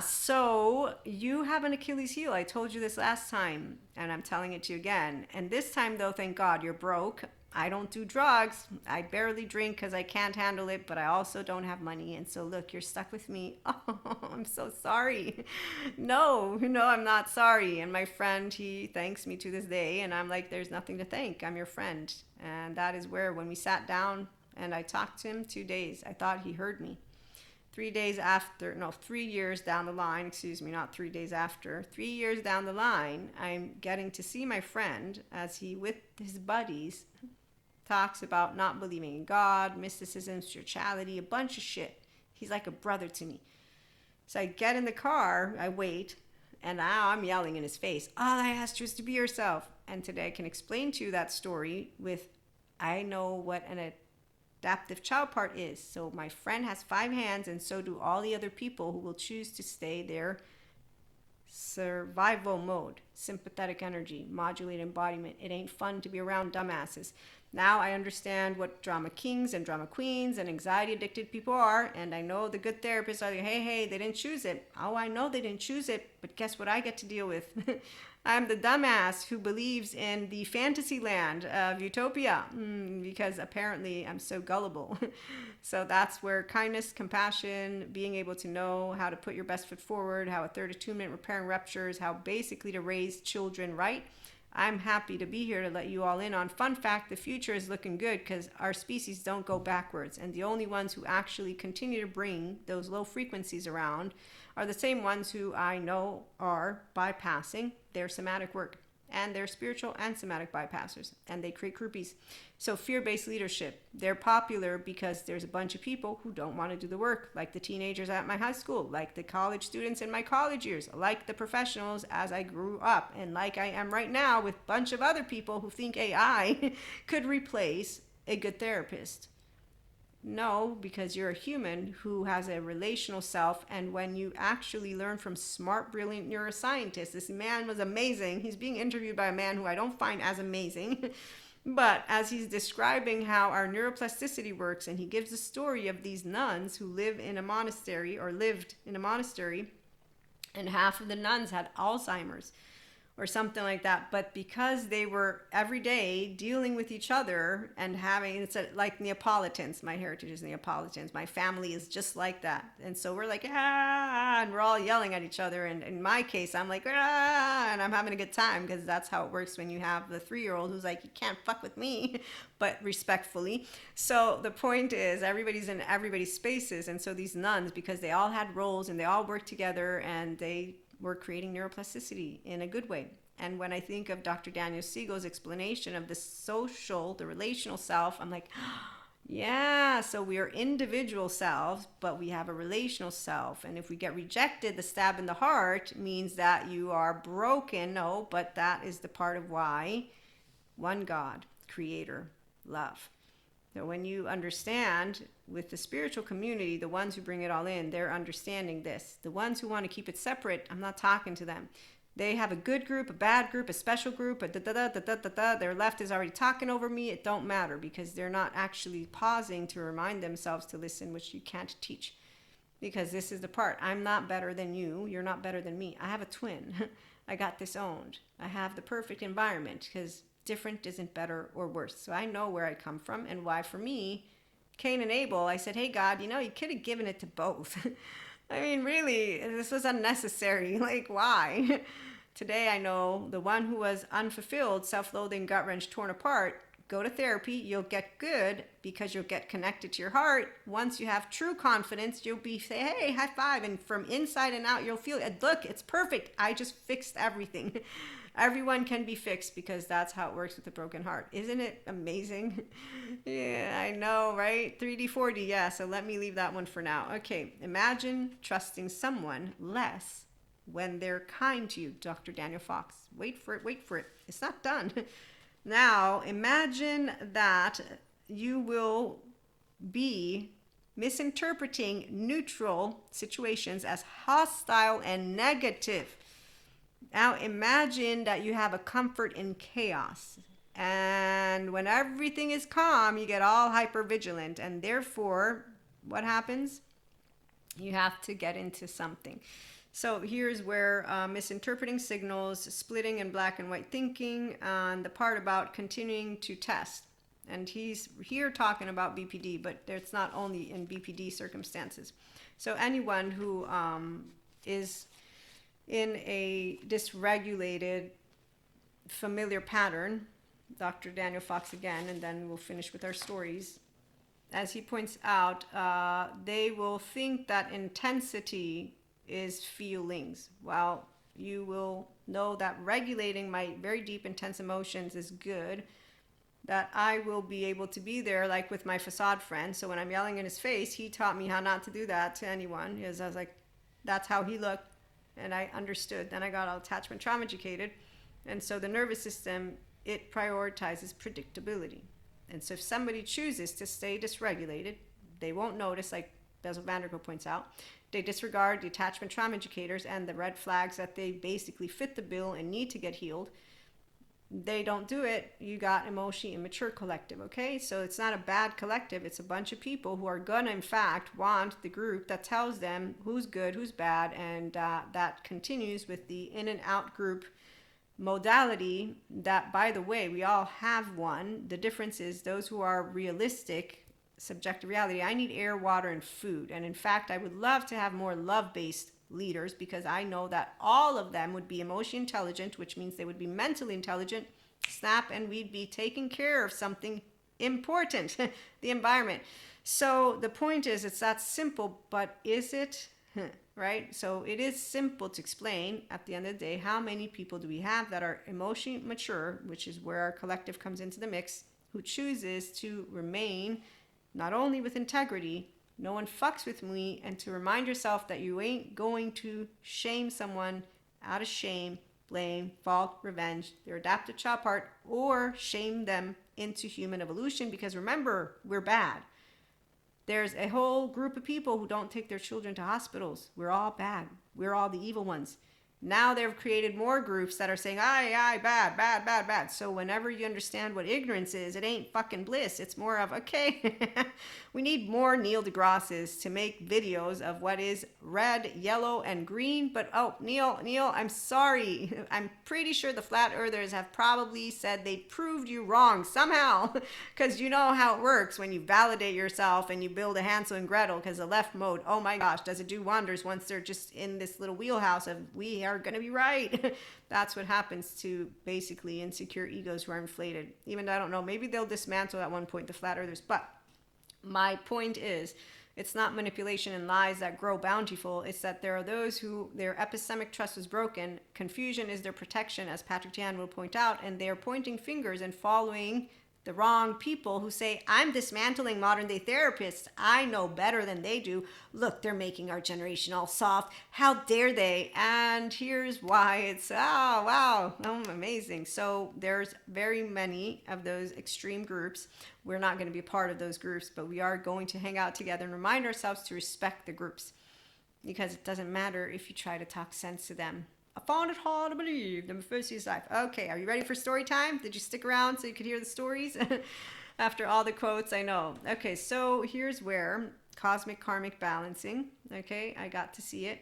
So you have an Achilles heel. I told you this last time, and I'm telling it to you again. And this time, though, thank God, you're broke. I don't do drugs. I barely drink because I can't handle it, but I also don't have money. And so, look, you're stuck with me. Oh, I'm so sorry. No, I'm not sorry. And my friend, he thanks me to this day. And I'm like, there's nothing to thank. I'm your friend. And that is where, when we sat down and I talked to him 2 days, I thought he heard me. 3 years down the line, not 3 days after, 3 years down the line, I'm getting to see my friend as he, with his buddies, talks about not believing in God, mysticism, spirituality, a bunch of shit. He's like a brother to me. So I get in the car, I wait, and now I'm yelling in his face, all I asked you is to be yourself. And today I can explain to you that story with, I know what an adaptive child part is. So my friend has 5 hands, and so do all the other people who will choose to stay their survival mode, sympathetic energy, modulate embodiment. It ain't fun to be around dumbasses. Now I understand what drama kings and drama queens and anxiety addicted people are, and I know the good therapists are like, hey, they didn't choose it. Oh, I know they didn't choose it, but guess what I get to deal with? I'm the dumbass who believes in the fantasy land of utopia because apparently I'm so gullible. So that's where kindness, compassion, being able to know how to put your best foot forward, how a third attunement, repairing ruptures, how basically to raise children right. I'm happy to be here to let you all in on. Fun fact, the future is looking good because our species don't go backwards. And the only ones who actually continue to bring those low frequencies around are the same ones who I know are bypassing their somatic work. And they're spiritual and somatic bypassers. And they create groupies. So fear-based leadership. They're popular because there's a bunch of people who don't want to do the work. Like the teenagers at my high school. Like the college students in my college years. Like the professionals as I grew up. And like I am right now with a bunch of other people who think AI could replace a good therapist. No, because you're a human who has a relational self, and when you actually learn from smart, brilliant neuroscientists, this man was amazing. He's being interviewed by a man who I don't find as amazing, but as he's describing how our neuroplasticity works, and he gives a story of these nuns who live in a monastery, or lived in a monastery, and half of the nuns had Alzheimer's or something like that, but because they were every day dealing with each other and having, like Neapolitans, my heritage is Neapolitans, my family is just like that, and so we're like, and we're all yelling at each other, and in my case, I'm like, and I'm having a good time, because that's how it works when you have the 3-year-old who's like, you can't fuck with me, but respectfully. So the point is, everybody's in everybody's spaces, and so these nuns, because they all had roles, and they all worked together, and they were creating neuroplasticity in a good way. And when I think of Dr. Daniel Siegel's explanation of the relational self, I'm like, yeah, so we are individual selves, but we have a relational self. And if we get rejected, the stab in the heart means that you are broken. No, but that is the part of why one God, creator, love. So when you understand with the spiritual community, the ones who bring it all in, they're understanding this. The ones who want to keep it separate, I'm not talking to them. They have a good group, a bad group, a special group, a da-da-da-da-da-da-da. Their left is already talking over me. It don't matter because they're not actually pausing to remind themselves to listen, which you can't teach. Because this is the part. I'm not better than you. You're not better than me. I have a twin. I got this owned. I have the perfect environment because different isn't better or worse. So I know where I come from and why for me, Cain and Abel, I said, hey God, you could have given it to both. I mean, really, this was unnecessary. Like, why? Today I know the one who was unfulfilled, self-loathing, gut-wrench, torn apart, go to therapy, you'll get good because you'll get connected to your heart. Once you have true confidence, you'll say, hey, high five. And from inside and out, you'll feel, look, it's perfect. I just fixed everything. Everyone can be fixed because that's how it works with a broken heart. Isn't it amazing? Yeah, I know, right? 3D, 4D, yeah. So let me leave that one for now. Okay, imagine trusting someone less when they're kind to you. Dr. Daniel Fox. Wait for it. It's not done. Now, imagine that you will be misinterpreting neutral situations as hostile and negative. Now, imagine that you have a comfort in chaos. And when everything is calm, you get all hyper vigilant. And therefore, what happens? You have to get into something. So here's where misinterpreting signals, splitting and black and white thinking, and the part about continuing to test. And he's here talking about BPD, but it's not only in BPD circumstances. So anyone who is in a dysregulated familiar pattern, Dr. Daniel Fox again, and then we'll finish with our stories. As he points out, they will think that intensity is feelings. Well, you will know that regulating my very deep, intense emotions is good, that I will be able to be there, like with my facade friend. So when I'm yelling in his face, he taught me how not to do that to anyone, because I was like, that's how he looked, and I understood. Then I got all attachment trauma educated, and so the nervous system, it prioritizes predictability. And so if somebody chooses to stay dysregulated, they won't notice, like Bessel van der Kolk points out. They disregard the attachment trauma educators and the red flags that they basically fit the bill and need to get healed. They don't do it. You got emotionally immature collective, okay? So it's not a bad collective. It's a bunch of people who are gonna, in fact, want the group that tells them who's good, who's bad, and that continues with the in and out group modality that, by the way, we all have one. The difference is those who are realistic, subjective reality. I need air, water, and food. And in fact, I would love to have more love-based leaders, because I know that all of them would be emotionally intelligent, which means they would be mentally intelligent, snap, and we'd be taking care of something important, the environment. So the point is, it's that simple, but is it? Right? So it is simple to explain at the end of the day, how many people do we have that are emotionally mature, which is where our collective comes into the mix, who chooses to remain not only with integrity, no one fucks with me, and to remind yourself that you ain't going to shame someone out of shame, blame, fault, revenge, their adaptive child part, or shame them into human evolution, because remember, we're bad. There's a whole group of people who don't take their children to hospitals. We're all bad. We're all the evil ones. Now they've created more groups that are saying, aye, bad, bad, bad, bad. So whenever you understand what ignorance is, it ain't fucking bliss. It's more of, okay, we need more Neil deGrasse's to make videos of what is red, yellow, and green. But, oh, Neil, I'm sorry. I'm pretty sure the flat earthers have probably said they proved you wrong somehow, because you know how it works when you validate yourself and you build a Hansel and Gretel, because the left mode, oh my gosh, does it do wonders once they're just in this little wheelhouse of we are going to be right. That's what happens to basically insecure egos who are inflated. Even, I don't know, maybe they'll dismantle at one point the flat earthers. But my point is, it's not manipulation and lies that grow bountiful. It's that there are those who their epistemic trust was broken. Confusion is their protection, as Patrick Tian will point out, and they are pointing fingers and following the wrong people who say, I'm dismantling modern day therapists. I know better than they do. Look, they're making our generation all soft. How dare they? And here's why. It's, oh, wow, oh, amazing. So there's very many of those extreme groups. We're not going to be a part of those groups, but we are going to hang out together and remind ourselves to respect the groups, because it doesn't matter if you try to talk sense to them. I found it hard to believe the Mephisto's life. Okay, are you ready for story time? Did you stick around so you could hear the stories? After all the quotes, I know. Okay, so here's where cosmic karmic balancing. Okay, I got to see it.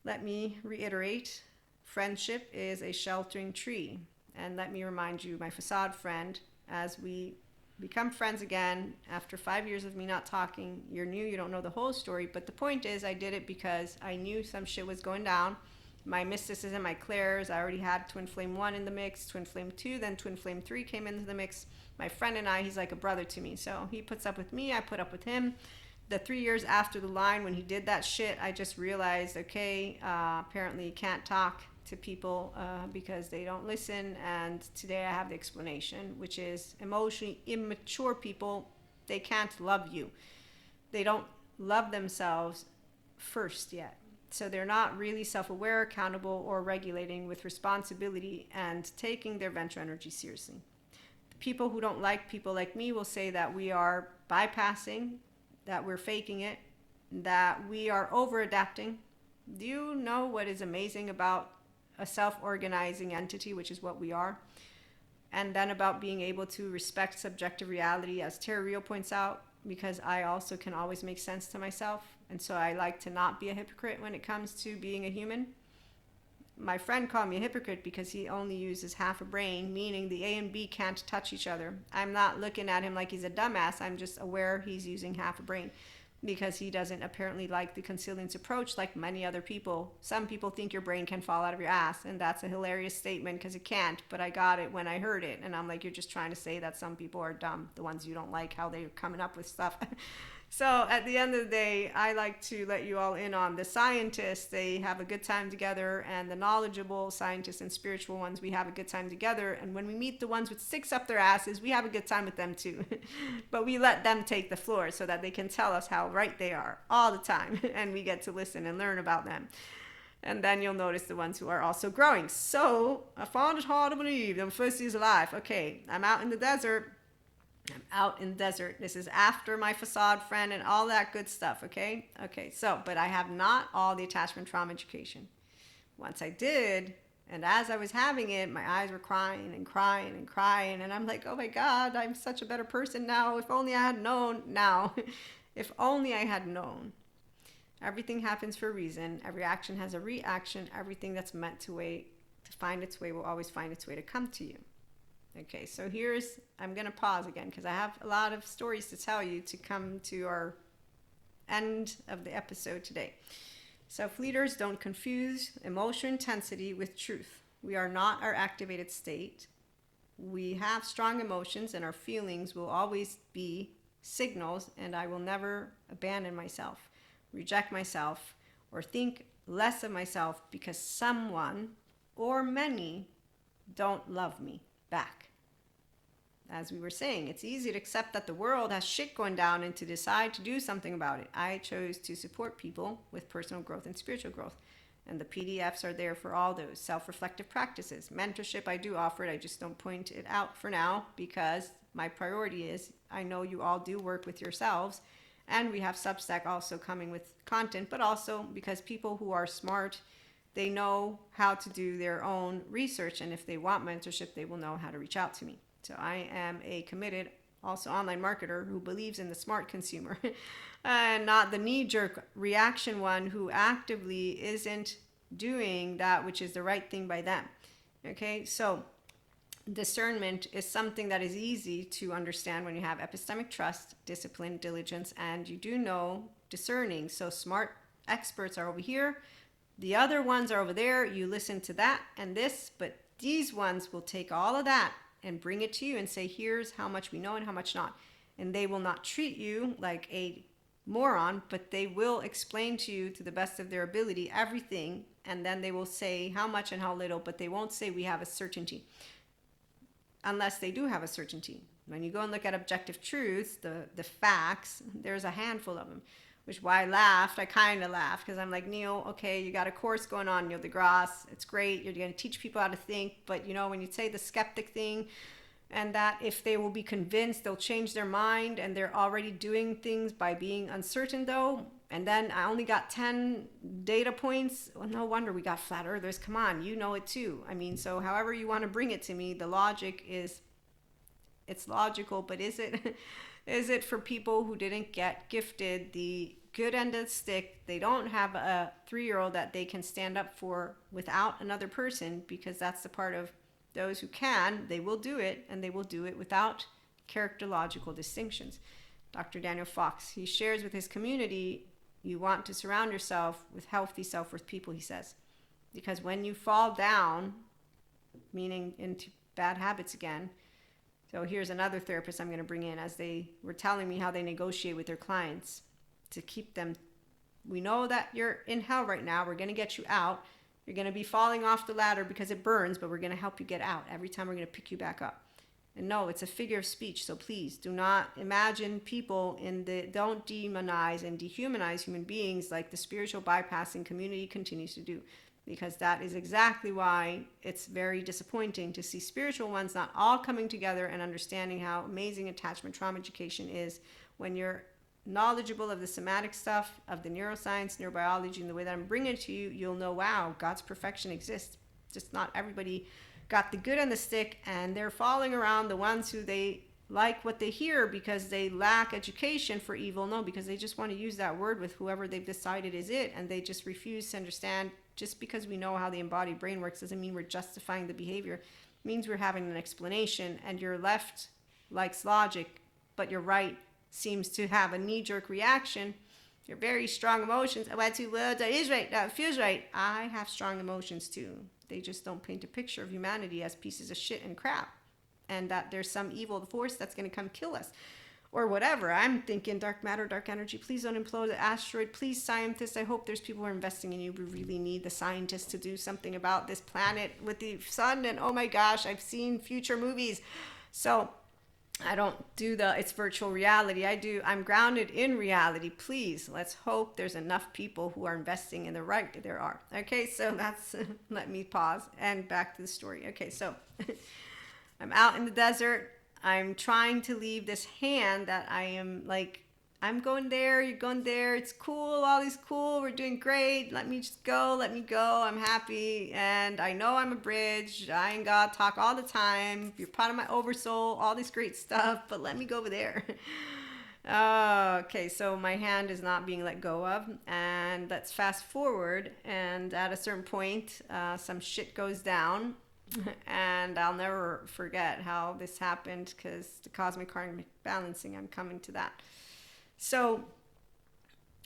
Let me reiterate. Friendship is a sheltering tree. And let me remind you, my facade friend, as we become friends again after 5 years of me not talking, you're new, you don't know the whole story. But the point is, I did it because I knew some shit was going down. My mysticism, my clairs, I already had Twin Flame 1 in the mix, Twin Flame 2, then Twin Flame 3 came into the mix. My friend and I, he's like a brother to me. So he puts up with me, I put up with him. The 3 years after the line, when he did that shit, I just realized, okay, apparently you can't talk to people because they don't listen. And today I have the explanation, which is emotionally immature people, they can't love you. They don't love themselves first yet. So they're not really self-aware, accountable, or regulating with responsibility and taking their ventral energy seriously. people who don't like people like me will say that we are bypassing, that we're faking it, that we are over adapting. Do you know what is amazing about a self-organizing entity, which is what we are? And then about being able to respect subjective reality, as Terry Real points out, because I also can always make sense to myself. And so I like to not be a hypocrite when it comes to being a human. My friend called me a hypocrite because he only uses half a brain, meaning the A and B can't touch each other. I'm not looking at him like he's a dumbass. I'm just aware he's using half a brain because he doesn't apparently like the consilience approach like many other people. Some people think your brain can fall out of your ass, and that's a hilarious statement because it can't, but I got it when I heard it. And I'm like, you're just trying to say that some people are dumb, the ones you don't like, how they're coming up with stuff. So at the end of the day, I like to let you all in on the scientists. They have a good time together, and the knowledgeable scientists and spiritual ones, we have a good time together. And when we meet the ones with sticks up their asses, we have a good time with them too. But we let them take the floor so that they can tell us how right they are all the time. And we get to listen and learn about them. And then you'll notice the ones who are also growing. So I found it hard to believe the first is alive. Okay, I'm out in the desert. This is after my facade friend and all that good stuff, okay? Okay, so, but I have not all the attachment trauma education. Once I did, and as I was having it, my eyes were crying and crying and crying, and I'm like, oh my God, I'm such a better person now. If only I had known now. If only I had known. Everything happens for a reason. Every action has a reaction. Everything that's meant to find its way will always find its way to come to you. Okay, so I'm going to pause again because I have a lot of stories to tell you to come to our end of the episode today. Self-leaders don't confuse emotional intensity with truth. We are not our activated state. We have strong emotions, and our feelings will always be signals, and I will never abandon myself, reject myself, or think less of myself because someone or many don't love me back. As we were saying, it's easy to accept that the world has shit going down and to decide to do something about it. I chose to support people with personal growth and spiritual growth. And the PDFs are there for all those self-reflective practices. Mentorship, I do offer it. I just don't point it out for now because my priority is I know you all do work with yourselves. And we have Substack also coming with content, but also because people who are smart, they know how to do their own research, and if they want mentorship, they will know how to reach out to me. So I am a committed, also online marketer who believes in the smart consumer and not the knee-jerk reaction one who actively isn't doing that which is the right thing by them. Okay, so discernment is something that is easy to understand when you have epistemic trust, discipline, diligence, and you do know discerning. So smart experts are over here. The other ones are over there. You listen to that and this, but these ones will take all of that and bring it to you and say, here's how much we know and how much not. And they will not treat you like a moron, but they will explain to you to the best of their ability everything, and then they will say how much and how little, but they won't say we have a certainty. Unless they do have a certainty. When you go and look at objective truths, the facts, there's a handful of them. Which is why I laughed. I kind of laughed because I'm like, Neil, okay, you got a course going on, Neil deGrasse. It's great. You're going to teach people how to think. But, you know, when you say the skeptic thing and that if they will be convinced, they'll change their mind and they're already doing things by being uncertain, though. And then I only got 10 data points. Well, no wonder we got flat earthers. Come on, you know it too. I mean, so however you want to bring it to me, the logic is, it's logical, but is it? Is it for people who didn't get gifted the good end of the stick? They don't have a 3-year-old that they can stand up for without another person, because that's the part of those who can. They will do it, and they will do it without characterological distinctions. Dr. Daniel Fox, he shares with his community, you want to surround yourself with healthy self-worth people, he says. Because when you fall down, meaning into bad habits again, so here's another therapist I'm going to bring in, as they were telling me how they negotiate with their clients to keep them. We know that you're in hell right now. We're going to get you out. You're going to be falling off the ladder because it burns, but we're going to help you get out. Every time we're going to pick you back up. And no, it's a figure of speech. So please do not imagine people don't demonize and dehumanize human beings like the spiritual bypassing community continues to do. because that is exactly why it's very disappointing to see spiritual ones not all coming together and understanding how amazing attachment trauma education is. When you're knowledgeable of the somatic stuff, of the neuroscience, neurobiology, and the way that I'm bringing it to you, you'll know, wow, God's perfection exists. Just not everybody got the good on the stick, and they're following around the ones who they like what they hear because they lack education for evil. No, because they just want to use that word with whoever they've decided is it, and they just refuse to understand. Just because we know how the embodied brain works doesn't mean we're justifying the behavior. It means we're having an explanation, and your left likes logic, but your right seems to have a knee-jerk reaction. Your very strong emotions. Oh, that's well, that is right. That feels right. I have strong emotions too. They just don't paint a picture of humanity as pieces of shit and crap, and that there's some evil force that's going to come kill us or whatever. I'm thinking dark matter, dark energy. Please don't implode the asteroid. Please, scientists. I hope there's people who are investing in you. We really need the scientists to do something about this planet with the sun. And oh my gosh, I've seen future movies. So I don't do it's virtual reality. I'm grounded in reality. Please, let's hope there's enough people who are investing in the right. There are. Okay, so that's, let me pause and back to the story. Okay, so I'm out in the desert. I'm trying to leave this hand that I am like, I'm going there, you're going there, it's cool, all is cool, we're doing great, let me just go, let me go, I'm happy, and I know I'm a bridge, I and God talk all the time, you're part of my oversoul, all this great stuff, but let me go over there. Okay, so my hand is not being let go of, and let's fast forward, and at a certain point, some shit goes down. And I'll never forget how this happened, because the cosmic karmic balancing, I'm coming to that. So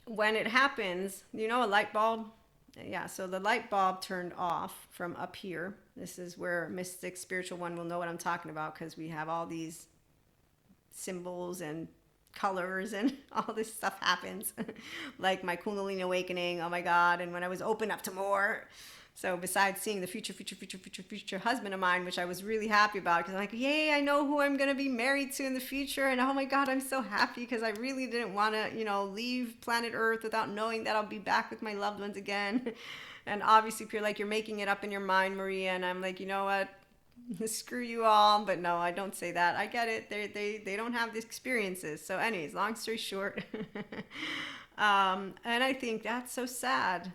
when it happens, you know, a light bulb? Yeah, so the light bulb turned off from up here. This is where mystic spiritual one will know what I'm talking about, because we have all these symbols and colors and all this stuff happens. Like my Kundalini awakening, oh my God, and when I was open up to more. So besides seeing the future husband of mine, which I was really happy about, because I'm like, yay, I know who I'm going to be married to in the future. And oh my God, I'm so happy, because I really didn't want to, leave planet Earth without knowing that I'll be back with my loved ones again. And obviously, if you're like, you're making it up in your mind, Maria, and I'm like, you know what? Screw you all. But no, I don't say that. I get it. They don't have the experiences. So anyways, long story short. And I think that's so sad.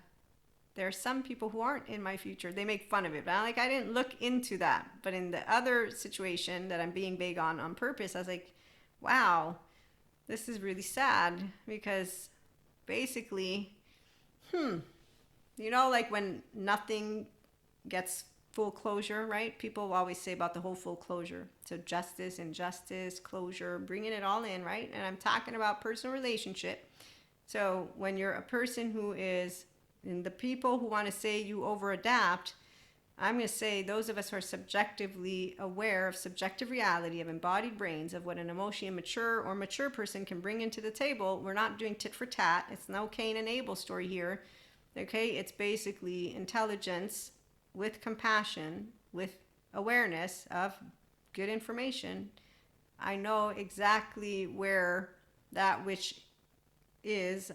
There are some people who aren't in my future. They make fun of it. But I didn't look into that. But in the other situation that I'm being big on purpose, I was like, wow, this is really sad. Because basically, like when nothing gets full closure, right? People always say about the whole full closure. So justice, injustice, closure, bringing it all in, right? And I'm talking about personal relationship. So when you're a person who is... And the people who want to say you over-adapt, I'm going to say those of us who are subjectively aware of subjective reality, of embodied brains, of what an emotionally immature or mature person can bring into the table. We're not doing tit for tat. It's no Cain and Abel story here. Okay? It's basically intelligence with compassion, with awareness of good information. I know exactly where that which is...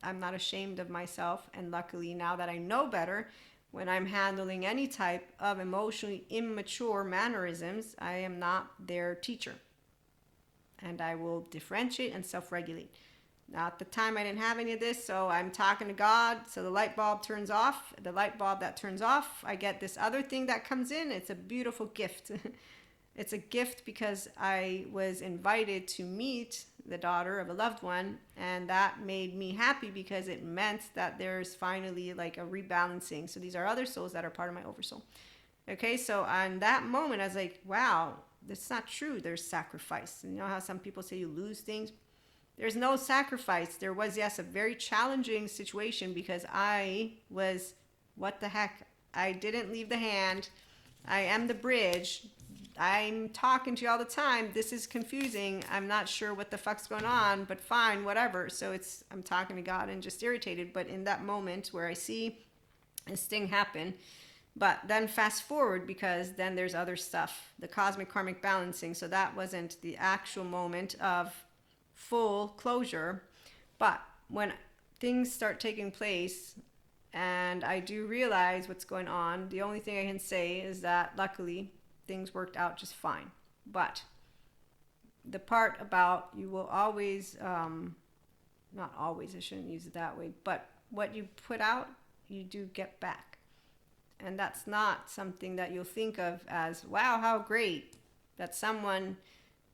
I'm not ashamed of myself, and luckily now that I know better, when I'm handling any type of emotionally immature mannerisms, I am not their teacher. And I will differentiate and self-regulate. Now at the time I didn't have any of this, so I'm talking to God, so the light bulb turns off. The light bulb that turns off, I get this other thing that comes in. It's a beautiful gift. It's a gift because I was invited to meet the daughter of a loved one, and that made me happy because it meant that there's finally like a rebalancing. So these are other souls that are part of my oversoul. Okay, so on that moment, I was like, wow, that's not true. There's sacrifice. And you know how some people say you lose things? There's no sacrifice. There was, yes, a very challenging situation because I was, what the heck? I didn't leave the hand. I am the bridge. I'm talking to you all the time. This is confusing. I'm not sure what the fuck's going on, but fine, whatever. So I'm talking to God and just irritated. But in that moment where I see this thing happen, but then fast forward, because then there's other stuff, the cosmic karmic balancing. So that wasn't the actual moment of full closure. But when things start taking place, and I do realize what's going on. The only thing I can say is that luckily things worked out just fine. But the part about you will always, not always, I shouldn't use it that way, but what you put out, you do get back. And that's not something that you'll think of as, wow, how great that someone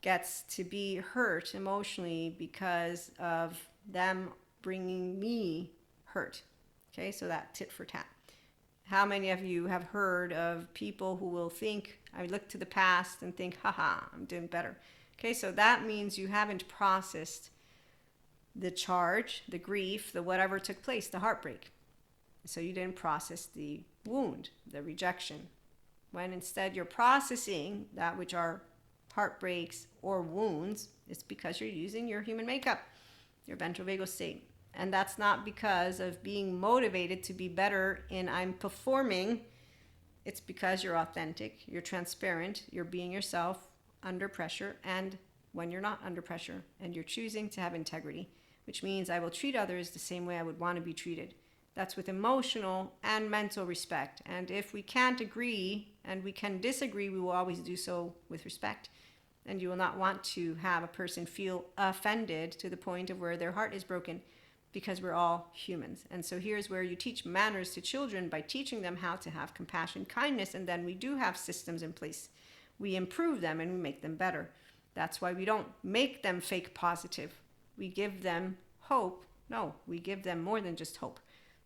gets to be hurt emotionally because of them bringing me hurt. Okay, so that tit for tat. How many of you have heard of people who will think, I look to the past and think, haha, I'm doing better. Okay, so that means you haven't processed the charge, the grief, the whatever took place, the heartbreak. So you didn't process the wound, the rejection. When instead you're processing that which are heartbreaks or wounds, it's because you're using your human makeup, your ventral vagal state. And that's not because of being motivated to be better in I'm performing. It's because you're authentic, you're transparent, you're being yourself under pressure, and when you're not under pressure, and you're choosing to have integrity, which means I will treat others the same way I would want to be treated. That's with emotional and mental respect. And if we can't agree and we can disagree, we will always do so with respect. And you will not want to have a person feel offended to the point of where their heart is broken, because we're all humans. And so here's where you teach manners to children by teaching them how to have compassion, kindness, and then we do have systems in place. We improve them and we make them better. That's why we don't make them fake positive. We give them hope. No, we give them more than just hope.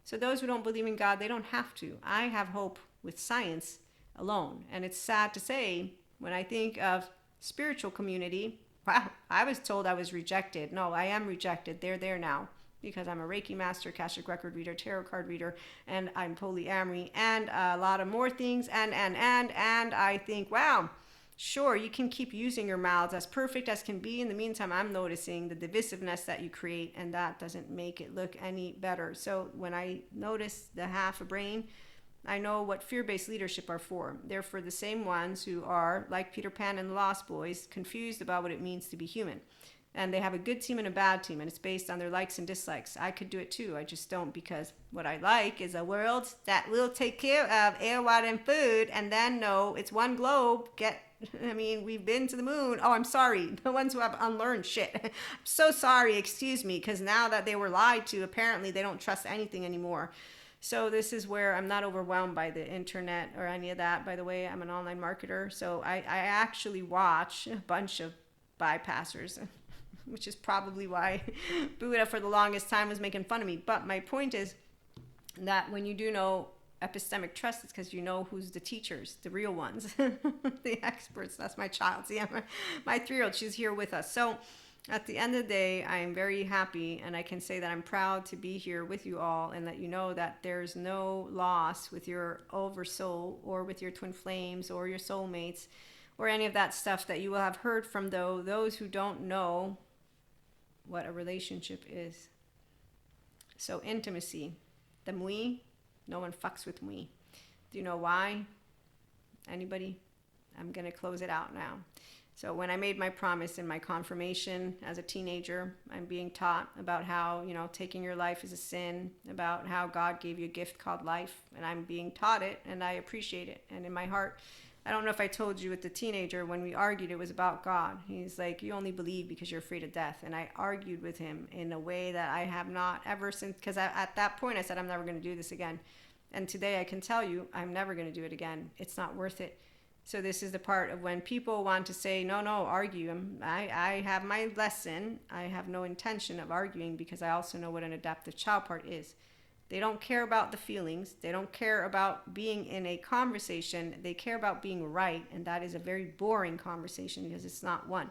So those who don't believe in God, they don't have to. I have hope with science alone. And it's sad to say, when I think of spiritual community, wow, I was told I was rejected. No, I am rejected. They're there now because I'm a Reiki master, Akashic record reader, tarot card reader, and I'm polyamory, and a lot of more things. And I think, wow, sure, you can keep using your mouths as perfect as can be. In the meantime, I'm noticing the divisiveness that you create, and that doesn't make it look any better. So when I notice the half a brain, I know what fear-based leadership are for. They're for the same ones who are, like Peter Pan and the Lost Boys, confused about what it means to be human. And they have a good team and a bad team, and it's based on their likes and dislikes. I could do it too. I just don't, because what I like is a world that will take care of air, water, and food, and then no, it's one globe. We've been to the moon. Oh, I'm sorry. The ones who have unlearned shit. I'm so sorry. Excuse me, because now that they were lied to, apparently they don't trust anything anymore. So this is where I'm not overwhelmed by the internet or any of that. By the way, I'm an online marketer, so I actually watch a bunch of bypassers, which is probably why Buddha for the longest time was making fun of me. But my point is that when you do know epistemic trust, it's because you know who's the teachers, the real ones, the experts. That's my child. See, my 3-year-old, she's here with us. So at the end of the day, I'm very happy, and I can say that I'm proud to be here with you all, and that you know that there's no loss with your oversoul or with your twin flames or your soulmates or any of that stuff that you will have heard from those who don't know what a relationship is. So intimacy, the mui, no one fucks with me. Do you know why? Anybody? I'm going to close it out now. So when I made my promise in my confirmation as a teenager, I'm being taught about how, taking your life is a sin, about how God gave you a gift called life, and I'm being taught it, and I appreciate it. And in my heart, I don't know if I told you with the teenager, when we argued, it was about God. He's like, you only believe because you're afraid of death. And I argued with him in a way that I have not ever since, because at that point I said, I'm never going to do this again. And today I can tell you, I'm never going to do it again. It's not worth it. So this is the part of when people want to say, no, argue. I have my lesson. I have no intention of arguing, because I also know what an adaptive child part is. They don't care about the feelings. They don't care about being in a conversation. They care about being right, and that is a very boring conversation, because it's not one.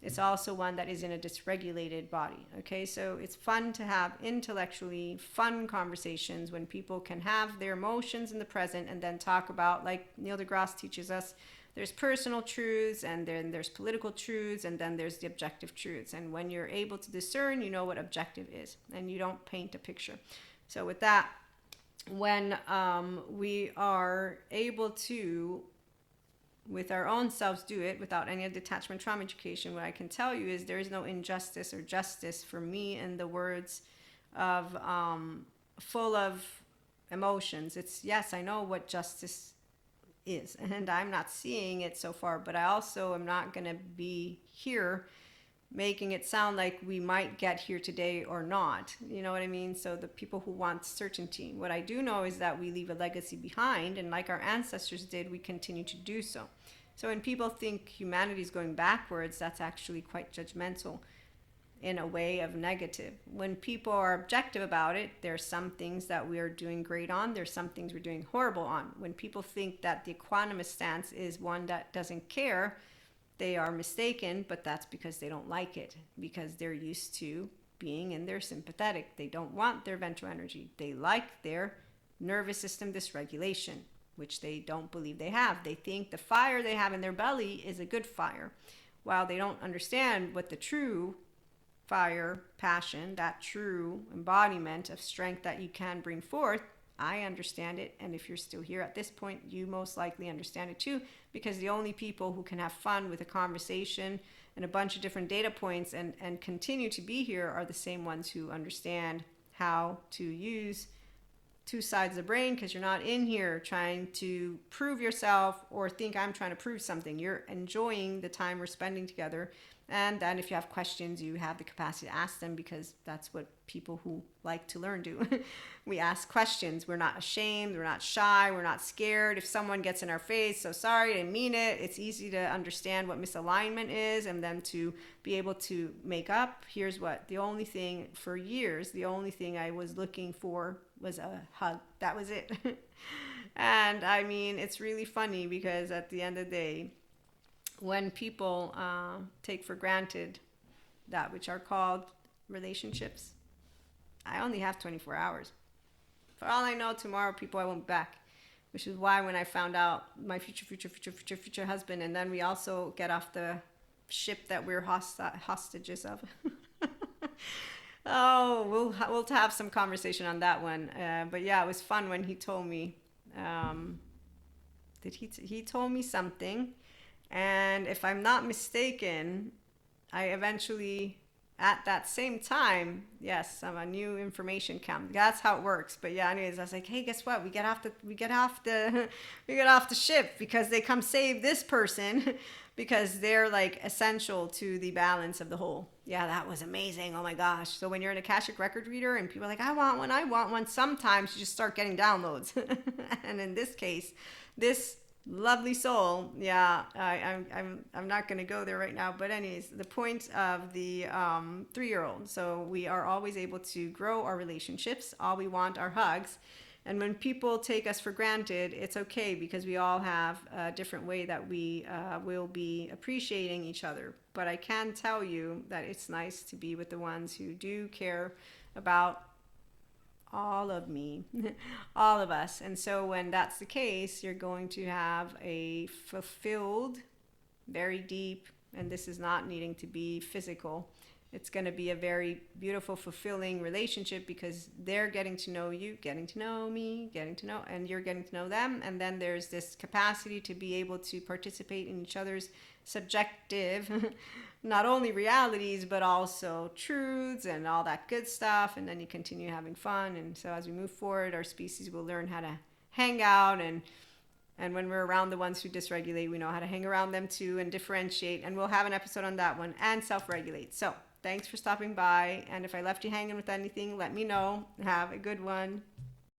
It's also one that is in a dysregulated body. Okay, so it's fun to have intellectually fun conversations when people can have their emotions in the present and then talk about, like Neil deGrasse teaches us, there's personal truths, and then there's political truths, and then there's the objective truths. And when you're able to discern, you know what objective is, and you don't paint a picture. So with that, when we are able to, with our own selves, do it without any detachment trauma education, what I can tell you is there is no injustice or justice for me in the words of full of emotions. It's, yes, I know what justice is, and I'm not seeing it so far, but I also am not going to be here making it sound like we might get here today or not. You know what I mean? So the people who want certainty, what I do know is that we leave a legacy behind, and like our ancestors did, we continue to do so. So when people think humanity is going backwards, that's actually quite judgmental in a way of negative. When people are objective about it, there's some things that we are doing great on, there's some things we're doing horrible on. When people think that the equanimous stance is one that doesn't care, they are mistaken, but that's because they don't like it, because they're used to being in their sympathetic. They don't want their ventral energy. They like their nervous system dysregulation, which they don't believe they have. They think the fire they have in their belly is a good fire, while they don't understand what the true fire, passion, that true embodiment of strength that you can bring forth. I understand it, and if you're still here at this point, you most likely understand it too, because the only people who can have fun with a conversation and a bunch of different data points and continue to be here are the same ones who understand how to use two sides of the brain, because you're not in here trying to prove yourself or think I'm trying to prove something. You're enjoying the time we're spending together. And then if you have questions, you have the capacity to ask them, because that's what people who like to learn do. We ask questions. We're not ashamed. We're not shy. We're not scared. If someone gets in our face, so sorry, I didn't mean it. It's easy to understand what misalignment is and then to be able to make up. Here's what. The only thing for years, the only thing I was looking for was a hug. That was it. And I mean, it's really funny because at the end of the day, when people take for granted that which are called relationships, I only have 24 hours. For all I know, tomorrow, people, I won't be back. Which is why when I found out my future husband, and then we also get off the ship that we're hostages of. Oh, we'll have some conversation on that one. But yeah, it was fun when he told me. He told me something. And if I'm not mistaken, I eventually, at that same time, yes, a new information comes. That's how it works. But yeah, anyways, I was like, hey, guess what? We get off the ship because they come save this person because they're like essential to the balance of the whole. Yeah, that was amazing. Oh my gosh. So when you're an Akashic record reader and people are like, I want one, sometimes you just start getting downloads. And in this case, this lovely soul, yeah, I'm not going to go there right now, but anyways, the point of the 3-year-old. So we are always able to grow our relationships. All we want are hugs. And when people take us for granted, it's okay, because we all have a different way that we will be appreciating each other. But I can tell you that it's nice to be with the ones who do care about all of me, all of us. And so when that's the case, you're going to have a fulfilled, very deep, and this is not needing to be physical, it's going to be a very beautiful, fulfilling relationship, because they're getting to know you, getting to know me, and you're getting to know them. And then there's this capacity to be able to participate in each other's subjective not only realities, but also truths and all that good stuff. And then you continue having fun. And so as we move forward, our species will learn how to hang out. And when we're around the ones who dysregulate, we know how to hang around them too and differentiate. And we'll have an episode on that one, and self-regulate. So thanks for stopping by. And if I left you hanging with anything, let me know. Have a good one.